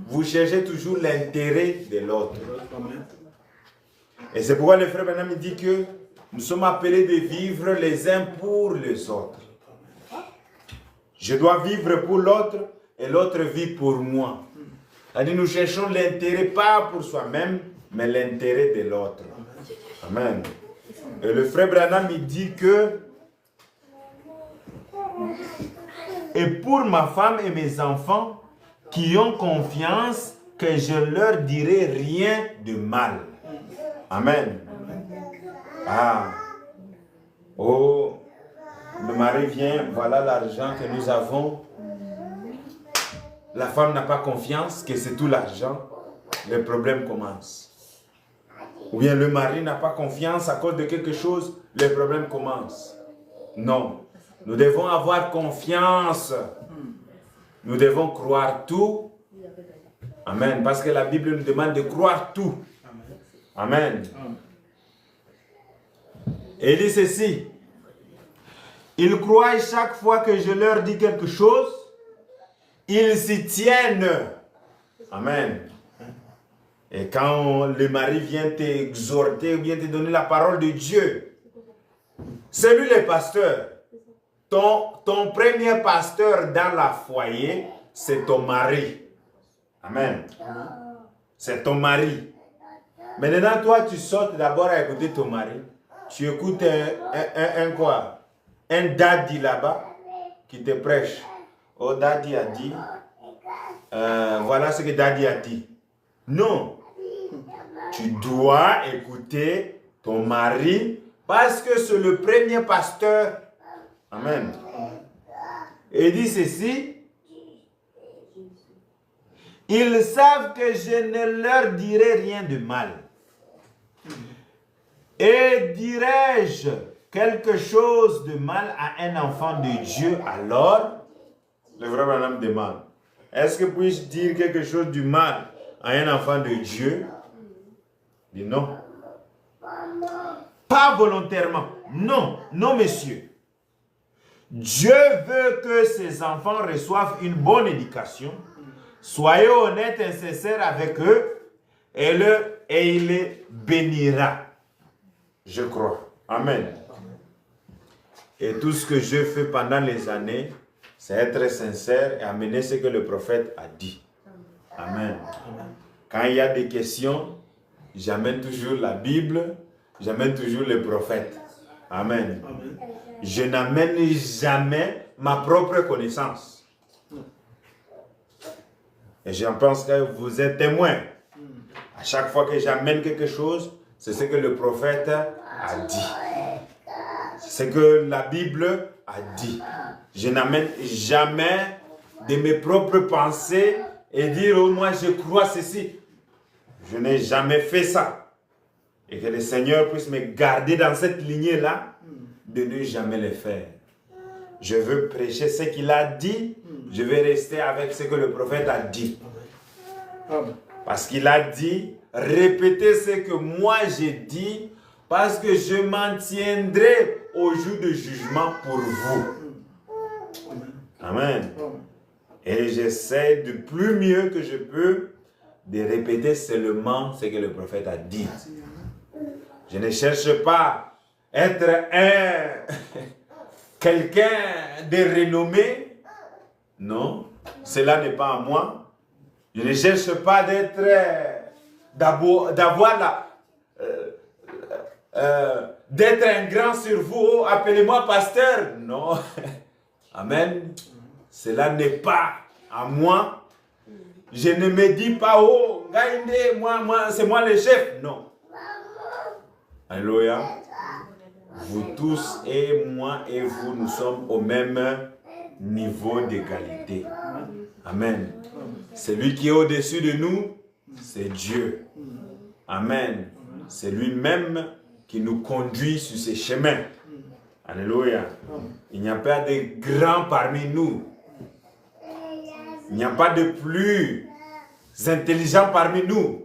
Vous cherchez toujours l'intérêt de l'autre. Et c'est pourquoi le frère Branham dit que nous sommes appelés de vivre les uns pour les autres. Je dois vivre pour l'autre, et l'autre vit pour moi. C'est-à-dire, nous cherchons l'intérêt pas pour soi-même, mais l'intérêt de l'autre. Amen. Et le frère Branham il dit que et pour ma femme et mes enfants qui ont confiance que je leur dirai rien de mal. Amen. Ah. Oh, le mari vient, voilà l'argent que nous avons. La femme n'a pas confiance que c'est tout l'argent. Le problème commence. Ou bien le mari n'a pas confiance à cause de quelque chose, le problème commence. Non. Nous devons avoir confiance. Nous devons croire tout. Amen. Parce que la Bible nous demande de croire tout. Amen. Et il dit ceci. Ils croient chaque fois que je leur dis quelque chose, ils s'y tiennent. Amen. Et quand le mari vient t'exhorter ou bien te donner la parole de Dieu, c'est lui le pasteur. Ton premier pasteur dans la foyer, c'est ton mari. Amen. C'est ton mari. Maintenant, toi, tu sautes d'abord à écouter ton mari. Tu écoutes un daddy là-bas qui te prêche. Oh, daddy a dit. Voilà ce que daddy a dit. Non. Tu dois écouter ton mari parce que c'est le premier pasteur. Amen. Et il dit ceci. Ils savent que je ne leur dirai rien de mal. Et dirais-je quelque chose de mal à un enfant de Dieu, alors, le vrai Branham demande, est-ce que puis-je dire quelque chose du mal à un enfant de Dieu? Il dit non. Pas volontairement. Non, non, monsieur. Dieu veut que ses enfants reçoivent une bonne éducation. Soyez honnêtes et sincères avec eux et il les bénira. Je crois. Amen. Et tout ce que je fais pendant les années, c'est être sincère et amener ce que le prophète a dit. Amen. Quand il y a des questions, j'amène toujours la Bible, j'amène toujours le prophète. Amen. Je n'amène jamais ma propre connaissance. Et je pense que vous êtes témoin. À chaque fois que j'amène quelque chose, c'est ce que le prophète a dit. C'est ce que la Bible a dit. Je n'amène jamais de mes propres pensées et dire, oh, moi je crois ceci. Je n'ai jamais fait ça. Et que le Seigneur puisse me garder dans cette lignée-là, de ne jamais le faire. Je veux prêcher ce qu'il a dit, je vais rester avec ce que le prophète a dit. Parce qu'il a dit, répétez ce que moi j'ai dit, parce que je m'en tiendrai au jour de jugement pour vous. Amen. Et j'essaie de plus mieux que je peux de répéter seulement ce que le prophète a dit. Je ne cherche pas à être quelqu'un de renommé. Non, cela n'est pas à moi. Je ne cherche pas d'être un grand sur vous. Oh, appelez-moi pasteur. Non. Amen. Cela n'est pas à moi. Je ne me dis pas, oh, moi, c'est moi le chef. Non. Alléluia. Vous tous et moi et vous, nous sommes au même niveau d'égalité. Amen. Celui qui est au-dessus de nous, c'est Dieu. Amen. C'est lui-même qui nous conduit sur ces chemins. Alléluia. Il n'y a pas de grands parmi nous. Il n'y a pas de plus intelligents parmi nous.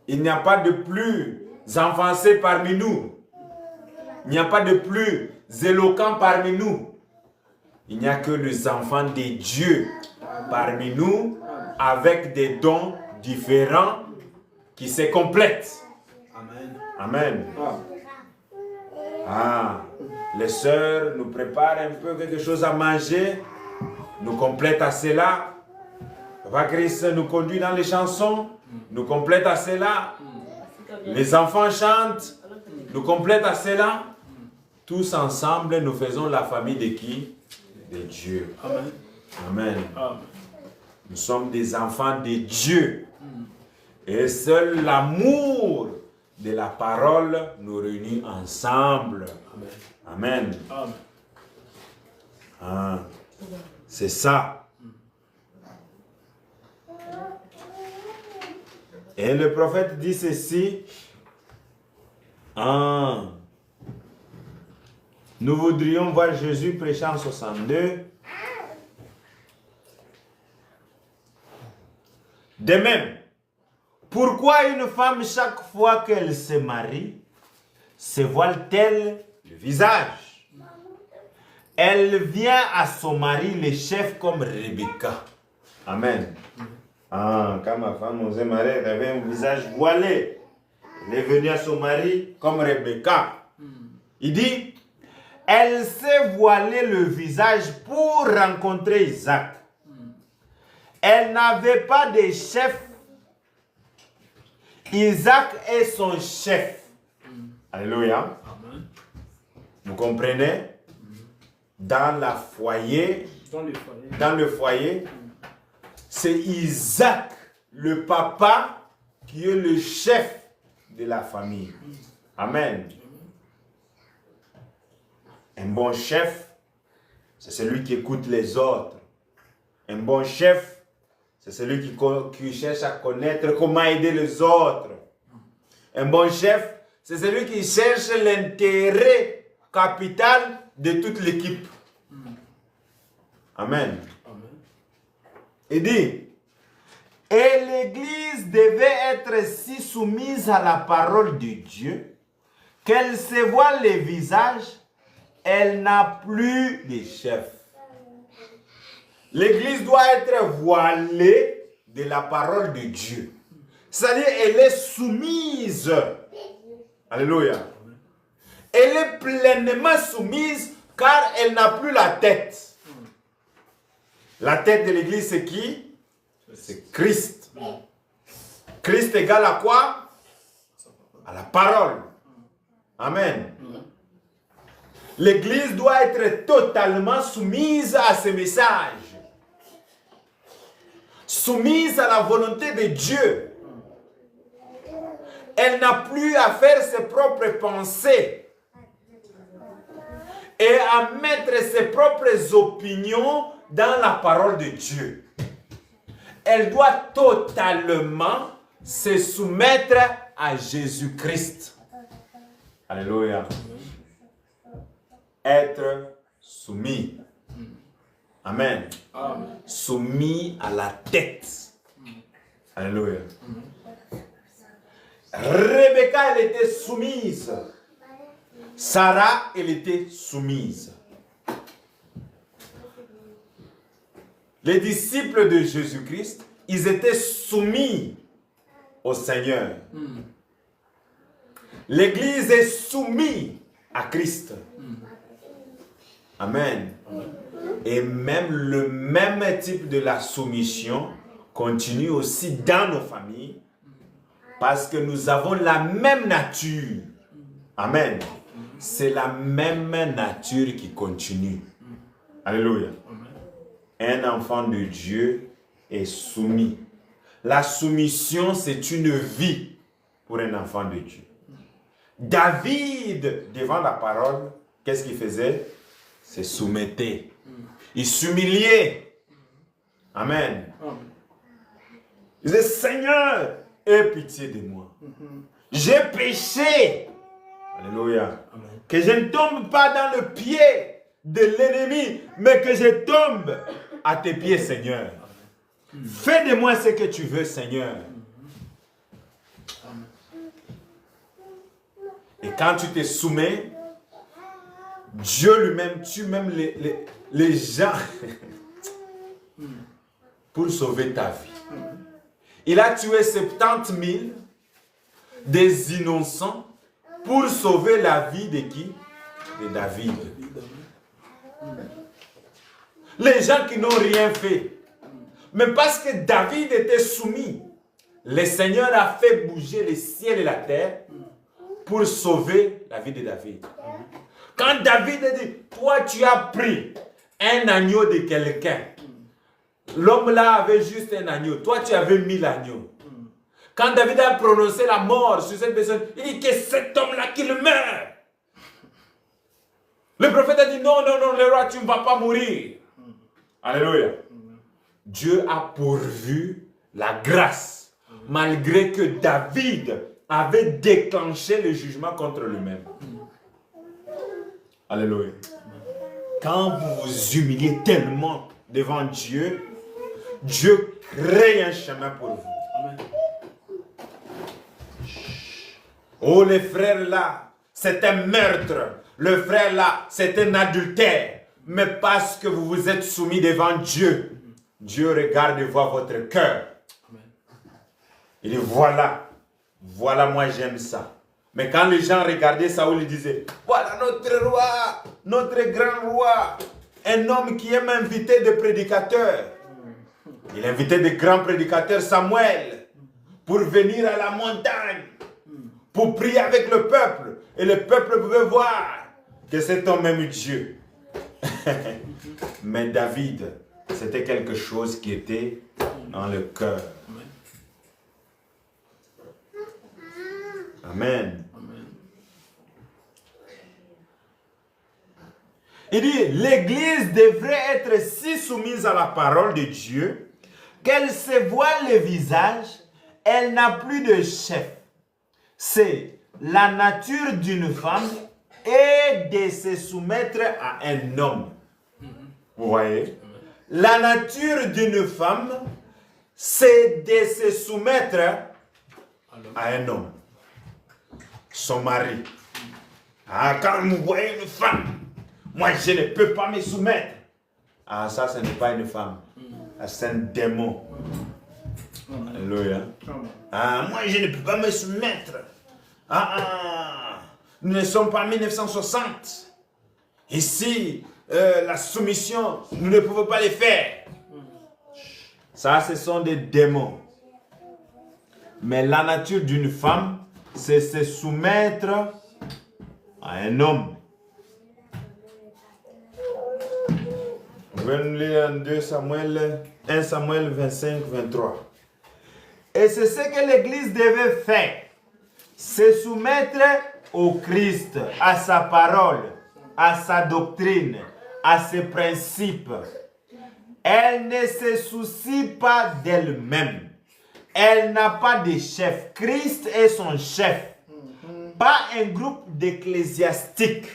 Il n'y a pas de plus enfoncés parmi nous. Il n'y a pas de plus éloquents parmi nous. Il n'y a que les enfants de Dieu parmi nous avec des dons différents qui se complètent. Amen. Ah, les sœurs nous préparent un peu quelque chose à manger. nous complète à cela. Papa Christ nous conduit dans les chansons, nous complète à cela. Les enfants chantent, nous complète à cela. Tous ensemble, nous faisons la famille de qui? De Dieu. Amen. Amen. Amen. Nous sommes des enfants de Dieu. Et seul l'amour de la parole nous réunit ensemble. Amen. Amen. Ah, c'est ça. Et le prophète dit ceci. Ah, nous voudrions voir Jésus prêchant en 62. De même, pourquoi une femme, chaque fois qu'elle se marie, se voile-t-elle le visage? Elle vient à son mari, le chef, comme Rebecca. Amen. Ah, quand ma femme nous est mariée, elle avait un visage voilé. Elle est venue à son mari comme Rebecca. Il dit, elle s'est voilée le visage pour rencontrer Isaac. Elle n'avait pas de chef. Isaac est son chef. Alléluia. Vous comprenez? Dans le foyer, c'est Isaac, le papa, qui est le chef de la famille. Amen. Un bon chef, c'est celui qui écoute les autres. Un bon chef, c'est celui qui cherche à connaître comment aider les autres. Un bon chef, c'est celui qui cherche l'intérêt capital de toute l'équipe. Amen. Il dit, et l'Église devait être si soumise à la parole de Dieu qu'elle se voile les visages, elle n'a plus de chef. L'Église doit être voilée de la parole de Dieu. C'est-à-dire, elle est soumise. Alléluia. Elle est pleinement soumise car elle n'a plus la tête. La tête de l'Église, c'est qui? C'est Christ. Christ égale à quoi? À la parole. Amen. L'Église doit être totalement soumise à ce message. Soumise à la volonté de Dieu. Elle n'a plus à faire ses propres pensées et à mettre ses propres opinions dans la parole de Dieu. Elle doit totalement se soumettre à Jésus-Christ. Alléluia. Être soumis. Amen. Soumis à la tête. Alléluia. Rebecca, elle était soumise. Sarah, elle était soumise. Les disciples de Jésus-Christ, ils étaient soumis au Seigneur. L'Église est soumise à Christ. Amen. Et même le même type de la soumission continue aussi dans nos familles parce que nous avons la même nature. Amen. C'est la même nature qui continue. Alléluia. Un enfant de Dieu est soumis. La soumission, c'est une vie pour un enfant de Dieu. David, devant la parole, qu'est-ce qu'il faisait? Se soumettait. Il s'humiliait. Amen. Il disait, Seigneur, aie pitié de moi. J'ai péché. Alléluia. Que je ne tombe pas dans le pied de l'ennemi, mais que je tombe à tes pieds, Seigneur. Fais de moi ce que tu veux, Seigneur. Et quand tu te soumets, Dieu lui-même tue même les gens pour sauver ta vie. Il a tué 70 000 des innocents pour sauver la vie de qui? De David. Les gens qui n'ont rien fait. Mais parce que David était soumis, le Seigneur a fait bouger les ciels et la terre pour sauver la vie de David. Quand David a dit, toi tu as pris un agneau de quelqu'un. L'homme là avait juste un agneau. Toi tu avais 1000 agneaux. Quand David a prononcé la mort sur cette personne, il dit que cet homme-là qu'il meure. Le prophète a dit, non, non, non, le roi, tu ne vas pas mourir. Alléluia. Dieu a pourvu la grâce, malgré que David avait déclenché le jugement contre lui-même. Alléluia. Quand vous vous humiliez tellement devant Dieu, Dieu crée un chemin pour vous. Oh, les frères là, c'est un meurtre. Le frère là, c'est un adultère. Mais parce que vous vous êtes soumis devant Dieu, Dieu regarde et voit votre cœur. Il dit, voilà, moi j'aime ça. Mais quand les gens regardaient Saoul, ils disaient, voilà notre roi, notre grand roi, un homme qui aime inviter des prédicateurs. Il invitait des grands prédicateurs, Samuel, pour venir à la montagne, pour prier avec le peuple. Et le peuple pouvait voir que cet homme aime Dieu. Mais David, c'était quelque chose qui était dans le cœur. Amen. Il dit, l'Église devrait être si soumise à la parole de Dieu qu'elle se voile le visage, elle n'a plus de chef. C'est la nature d'une femme et de se soumettre à un homme. Vous voyez? La nature d'une femme, c'est de se soumettre à un homme. Son mari. Ah, quand vous voyez une femme, moi je ne peux pas me soumettre. Ah, ça, ce n'est pas une femme. C'est un démon. Alléluia. Ah, moi je ne peux pas me soumettre. Nous ne sommes pas en 1960. Ici, la soumission, nous ne pouvons pas le faire. Ça, ce sont des démons. Mais la nature d'une femme, c'est se soumettre à un homme. On va nous lire en 1 Samuel 25, 23. Et c'est ce que l'Église devait faire. Se soumettre au Christ, à sa parole, à sa doctrine, à ses principes. Elle ne se soucie pas d'elle-même. Elle n'a pas de chef. Christ est son chef. Pas un groupe d'ecclésiastiques.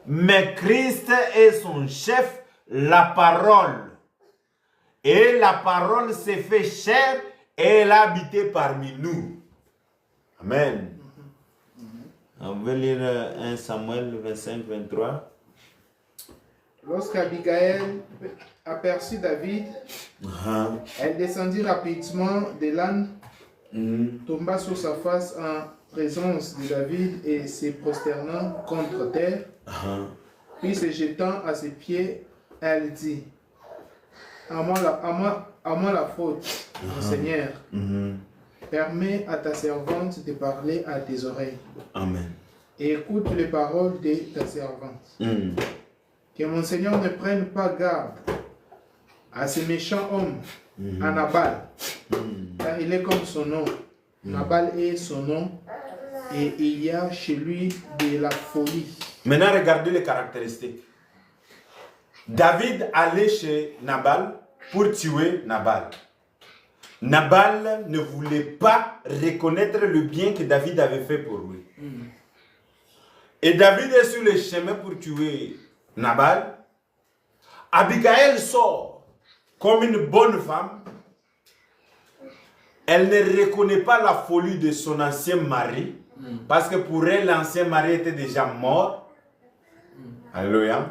Mais Christ est son chef, la parole. Et la parole s'est fait chair et elle a habité parmi nous. Amen. On va lire 1 Samuel 25, 23. Lorsqu'Abigail aperçut David, elle descendit rapidement de l'âne, tomba sur sa face en présence de David et se prosternant contre terre, puis se jetant à ses pieds, elle dit, à moi la faute, mon Seigneur. Permets à ta servante de parler à tes oreilles. Amen. Et écoute les paroles de ta servante. Que mon Seigneur ne prenne pas garde à ce méchant homme, à Nabal, car il est comme son nom. Nabal est son nom, et il y a chez lui de la folie. Maintenant, regardez les caractéristiques. David allait chez Nabal pour tuer Nabal. Nabal ne voulait pas reconnaître le bien que David avait fait pour lui. Et David est sur le chemin pour tuer Nabal. Abigail sort comme une bonne femme. Elle ne reconnaît pas la folie de son ancien mari. Parce que pour elle, l'ancien mari était déjà mort. Alléluia.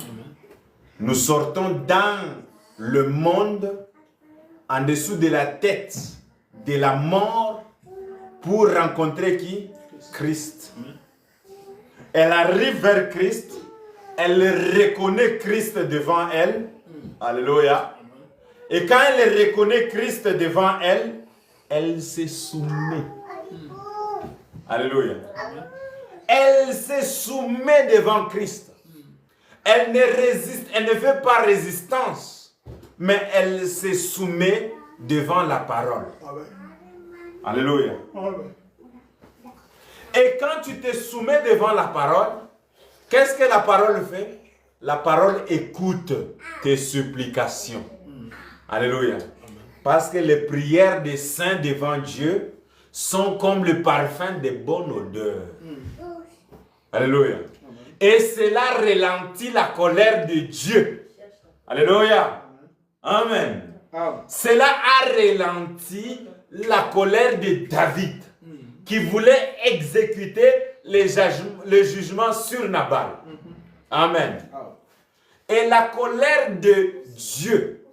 Nous sortons dans le monde en dessous de la tête de la mort pour rencontrer qui? Christ. Elle arrive vers Christ, elle reconnaît Christ devant elle Alléluia. Et quand elle reconnaît Christ devant elle, elle se soumet. Alléluia. Elle se soumet devant Christ. Elle ne résiste, elle ne fait pas résistance, mais elle se soumet devant la parole. Alléluia. Et quand tu te soumets devant la parole, qu'est-ce que la parole fait? La parole écoute tes supplications. Alléluia. Parce que les prières des saints devant Dieu sont comme le parfum de bonne odeur. Alléluia. Et cela ralentit la colère de Dieu. Alléluia. Amen. Cela a ralenti la colère de David, qui voulait exécuter le jugement sur Nabal. Amen. Et la colère de Dieu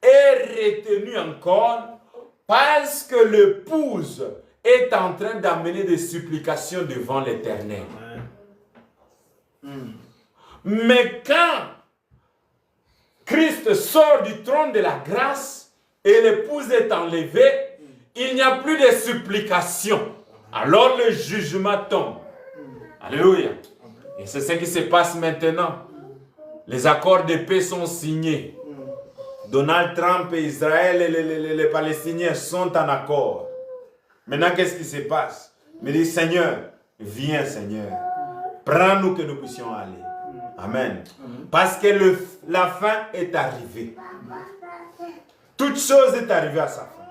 est retenue encore parce que l'épouse est en train d'amener des supplications devant l'Éternel. Mais quand Christ sort du trône de la grâce et l'épouse est enlevée, il n'y a plus de supplications. Alors le jugement tombe. Alléluia. Et c'est ce qui se passe maintenant. Les accords de paix sont signés. Donald Trump et Israël et les Palestiniens sont en accord. Maintenant, qu'est-ce qui se passe? Il me dit, Seigneur, viens Seigneur. Prends-nous que nous puissions aller. Amen. Parce que la fin est arrivée. Toute chose est arrivée à sa fin.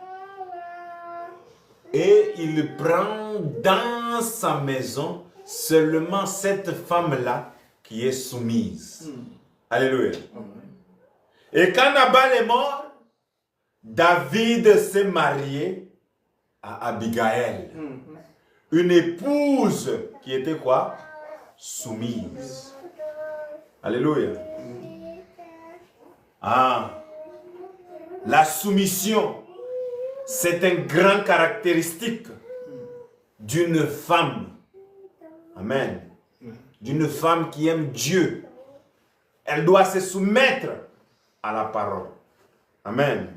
Et il prend dans sa maison seulement cette femme-là qui est soumise. Alléluia. Et quand Nabal est mort, David s'est marié à Abigail. Une épouse qui était quoi? Soumise. Alléluia. La soumission, c'est une grande caractéristique d'une femme. Amen. D'une femme qui aime Dieu. Elle doit se soumettre à la parole. Amen.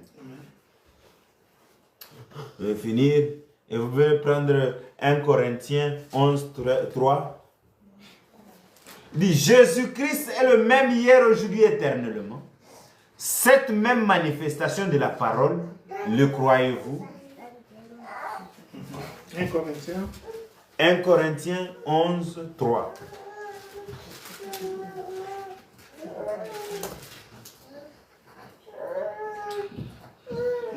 Je vais finir. Et vous pouvez prendre 1 Corinthiens 11, 3. Il dit, Jésus-Christ est le même hier, aujourd'hui, éternellement. Cette même manifestation de la parole, le croyez-vous? 1 Corinthiens. 1 Corinthiens 11, 3.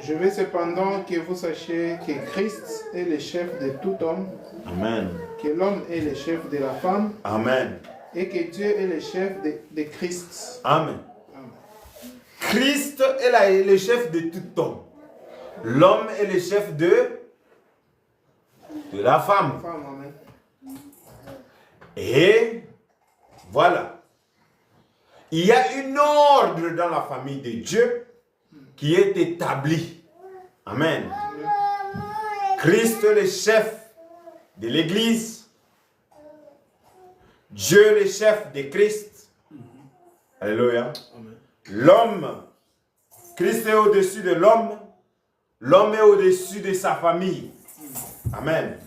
Je veux cependant que vous sachiez que Christ est le chef de tout homme. Amen. Que l'homme est le chef de la femme. Amen. Et que Dieu est le chef de Christ. Amen. Christ est le chef de tout homme. L'homme est le chef de la femme. Amen. Et voilà. Il y a un ordre dans la famille de Dieu qui est établi. Amen. Christ est le chef de l'Église. Dieu est le chef de Christ. Alléluia. L'homme, Christ est au-dessus de l'homme. L'homme est au-dessus de sa famille. Amen.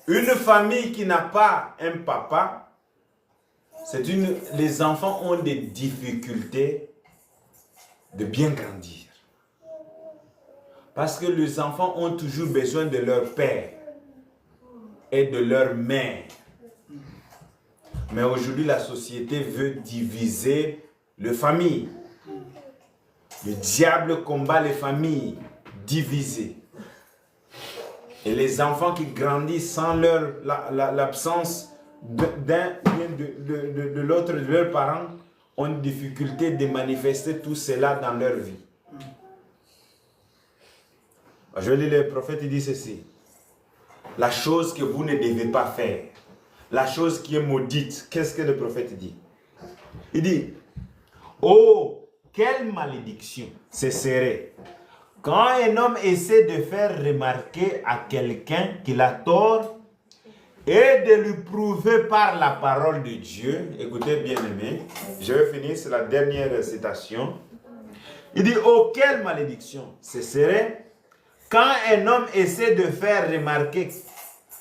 Une famille qui n'a pas un papa, les enfants ont des difficultés de bien grandir. Parce que les enfants ont toujours besoin de leur père et de leur mère. Mais aujourd'hui, la société veut diviser les familles. Le diable combat les familles divisées. Et les enfants qui grandissent sans l'absence de l'autre de leurs parents ont une difficulté de manifester tout cela dans leur vie. Je lis le prophète, il dit ceci. La chose que vous ne devez pas faire, la chose qui est maudite, qu'est-ce que le prophète dit? Il dit, oh, quelle malédiction ce serait quand un homme essaie de faire remarquer à quelqu'un qu'il a tort et de lui prouver par la parole de Dieu. Écoutez bien aimé, je vais finir, c'est la dernière citation. Il dit, quelle malédiction ce serait quand un homme essaie de faire remarquer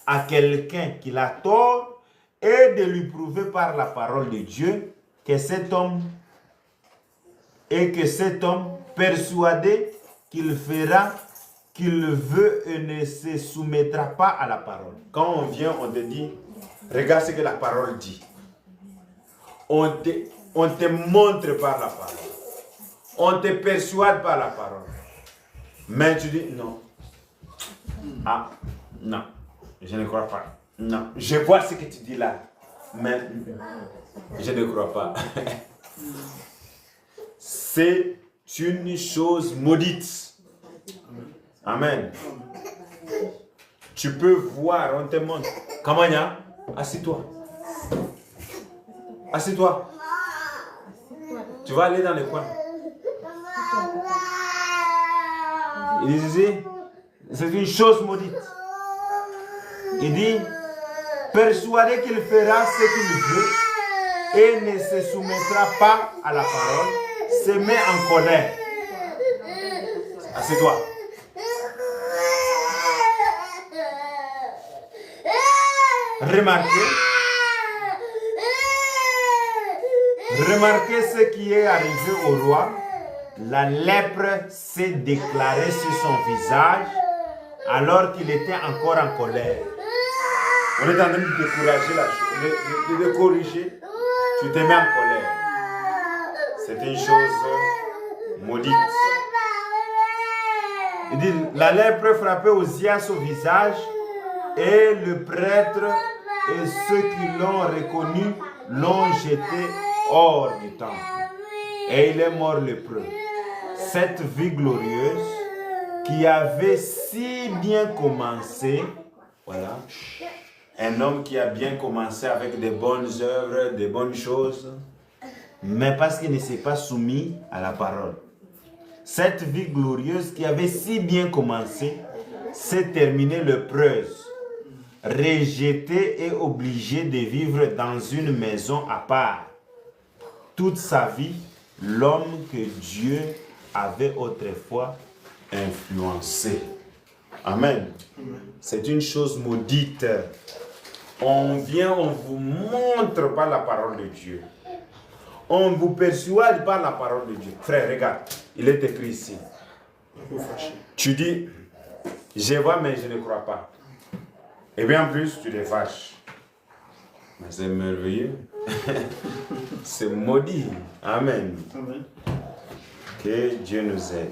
à quelqu'un qu'il a tort et de lui prouver par la parole de Dieu que cet homme persuadé qu'il fera, qu'il veut et ne se soumettra pas à la parole. Quand on vient, on te dit, regarde ce que la parole dit. On te montre par la parole. On te persuade par la parole. Mais tu dis, non. Ah, non. Je ne crois pas. Non. Je vois ce que tu dis là. Mais je ne crois pas. C'est une chose maudite. Amen. Tu peux voir, on te montre. Kamanya, assieds-toi. Assieds-toi. Tu vas aller dans le coin. Il dit ici, c'est une chose maudite. Il dit, persuadé qu'il fera ce qu'il veut et ne se soumettra pas à la parole, se met en colère. Assieds-toi. Remarquez ce qui est arrivé au roi. La lèpre s'est déclarée sur son visage alors qu'il était encore en colère. On est en train de décourager la chose, de corriger. Tu te mets en colère. C'est une chose maudite. Il dit, la lèpre frappait Osias au visage et le prêtre et ceux qui l'ont reconnu l'ont jeté hors du temple. Et il est mort lépreux. Cette vie glorieuse qui avait si bien commencé, voilà, un homme qui a bien commencé avec des bonnes œuvres, des bonnes choses, mais parce qu'il ne s'est pas soumis à la parole. Cette vie glorieuse qui avait si bien commencé s'est terminée lépreuse, rejetée et obligée de vivre dans une maison à part. Toute sa vie, l'homme que Dieu avait autrefois influencé. Amen. C'est une chose maudite. On vient, on vous montre par la parole de Dieu. On vous persuade par la parole de Dieu. Frère, regarde, il est écrit ici. Tu dis, je vois mais je ne crois pas. Et bien en plus, tu les fâches. Mais c'est merveilleux. C'est maudit. Amen. Amen. Que Dieu nous aide.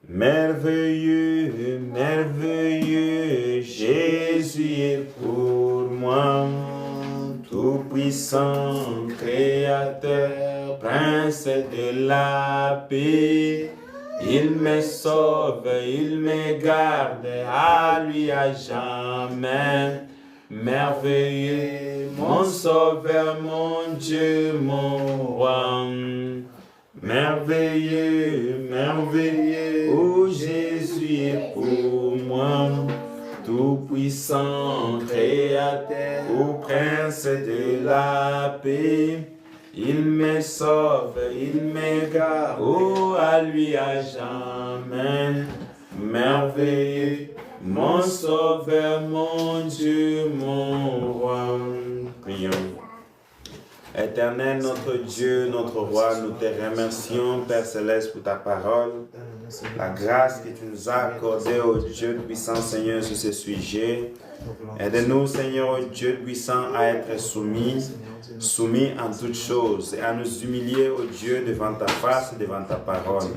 Merveilleux, merveilleux, Jésus est pour moi. Tout-puissant, Créateur, Prince de la paix. Il me sauve, il me garde, à lui à jamais. Merveilleux, mon sauveur, mon Dieu, mon roi. Merveilleux, merveilleux, oh Jésus est pour moi. Tout-puissant, Créateur, ô Prince de la paix. Il me sauve, il me garde, oh à lui à jamais. Merveilleux, mon sauveur, mon Dieu, mon roi. Prions. Éternel, notre Dieu, notre roi, nous te remercions, Père Céleste, pour ta parole. La grâce que tu nous as accordée, ô Dieu puissant, Seigneur, sur ce sujet. Aide-nous, Seigneur, ô Dieu puissant, à être soumis en toutes choses et à nous humilier, ô Dieu, devant ta face et devant ta parole.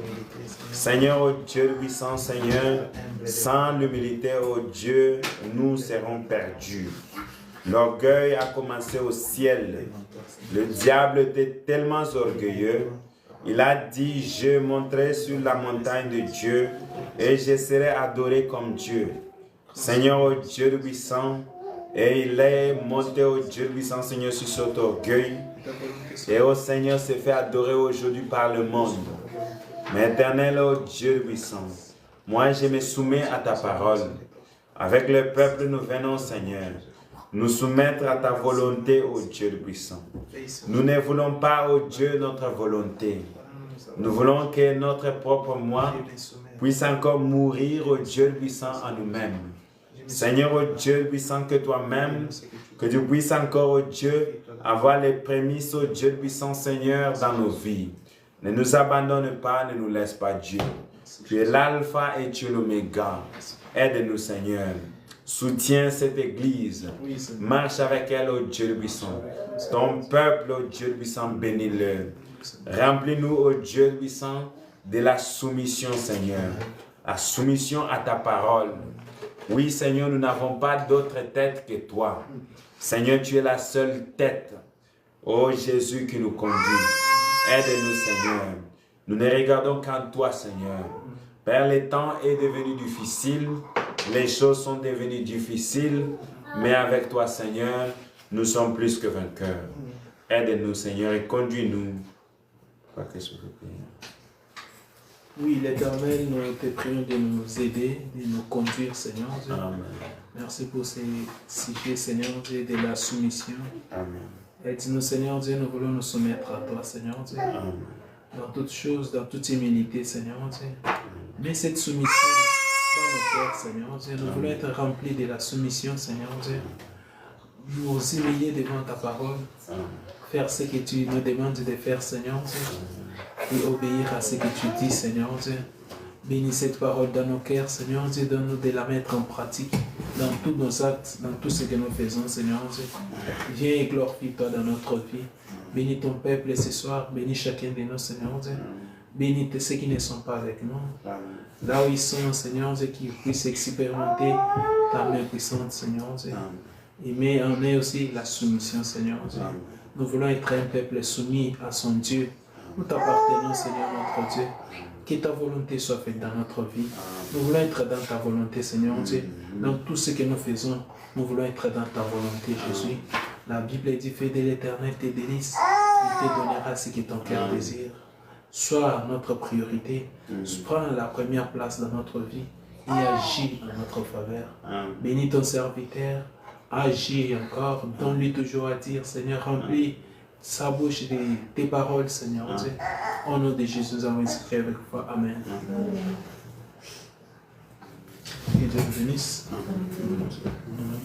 Seigneur, ô Dieu puissant, Seigneur, sans l'humilité, ô Dieu, nous serons perdus. L'orgueil a commencé au ciel. Le diable était tellement orgueilleux. Il a dit, je monterai sur la montagne de Dieu et je serai adoré comme Dieu. Seigneur, ô Dieu puissant, et il est monté au Dieu puissant, Seigneur, sur cet orgueil. Et ô Seigneur, s'est fait adorer aujourd'hui par le monde. Mais éternel, ô Dieu puissant, moi je me soumets à ta parole. Avec le peuple, nous venons, Seigneur. nous soumettre à ta volonté, ô Dieu puissant. Nous ne voulons pas, ô Dieu, notre volonté. Nous voulons que notre propre moi puisse encore mourir, ô Dieu puissant, en nous-mêmes. Seigneur, ô Dieu puissant, que toi-même, que tu puisses encore, ô Dieu, avoir les prémices, ô Dieu puissant, Seigneur, dans nos vies. Ne nous abandonne pas, ne nous laisse pas, Dieu. Tu es l'alpha et tu es l'oméga. Aide-nous, Seigneur. Soutiens cette église. Marche avec elle, ô Dieu puissant. Ton peuple, ô Dieu puissant, bénis-le. Remplis-nous, ô Dieu puissant, de la soumission, Seigneur. La soumission à ta parole. Oui, Seigneur, nous n'avons pas d'autre tête que toi. Seigneur, tu es la seule tête. Ô Jésus qui nous conduit. Aide-nous, Seigneur. Nous ne regardons qu'en toi, Seigneur. Père, le temps est devenu difficile. Les choses sont devenues difficiles. Mais avec toi, Seigneur, nous sommes plus que vainqueurs. Aide-nous, Seigneur, et conduis-nous. Oui, l'Éternel, nous te prions de nous aider, de nous conduire, Seigneur Dieu. Amen. Merci pour ces sujets, Seigneur Dieu, de la soumission. Amen. Aide-nous, Seigneur Dieu, nous voulons nous soumettre à toi, Seigneur Dieu. Amen. Dans toutes choses, dans toute humilité, Seigneur Dieu. Mets cette soumission dans nos cœurs, Seigneur Dieu. Nous voulons être remplis de la soumission, Seigneur Dieu. Nous humilier devant ta parole. Faire ce que tu nous demandes de faire, Seigneur Dieu. Et obéir à ce que tu dis, Seigneur Dieu. Bénis cette parole dans nos cœurs, Seigneur Dieu. Donne-nous de la mettre en pratique dans tous nos actes, dans tout ce que nous faisons, Seigneur Dieu. Viens et glorifie-toi dans notre vie. Bénis ton peuple ce soir. Bénis chacun de nous, Seigneur Dieu. Bénis ceux qui ne sont pas avec nous. Là où ils sont, Seigneur Dieu, qu'ils puissent expérimenter ta main puissante, Seigneur Dieu. Et mets en eux aussi la soumission, Seigneur Dieu. Nous voulons être un peuple soumis à son Dieu. Nous t'appartenons, Seigneur notre Dieu. Que ta volonté soit faite dans notre vie. Nous voulons être dans ta volonté, Seigneur Dieu. Dans tout ce que nous faisons, nous voulons être dans ta volonté, Jésus. La Bible dit, fais de l'Éternel tes délices. Il te donnera ce que ton cœur désire. Sois notre priorité. Prends la première place dans notre vie et agis en notre faveur. Bénis ton serviteur. Agis encore. Donne-lui toujours à dire, Seigneur, remplis sa bouche de tes paroles, Seigneur Dieu. Au nom de Jésus, nous avons inscrit avec foi. Amen. Que Dieu vous bénisse. Amen.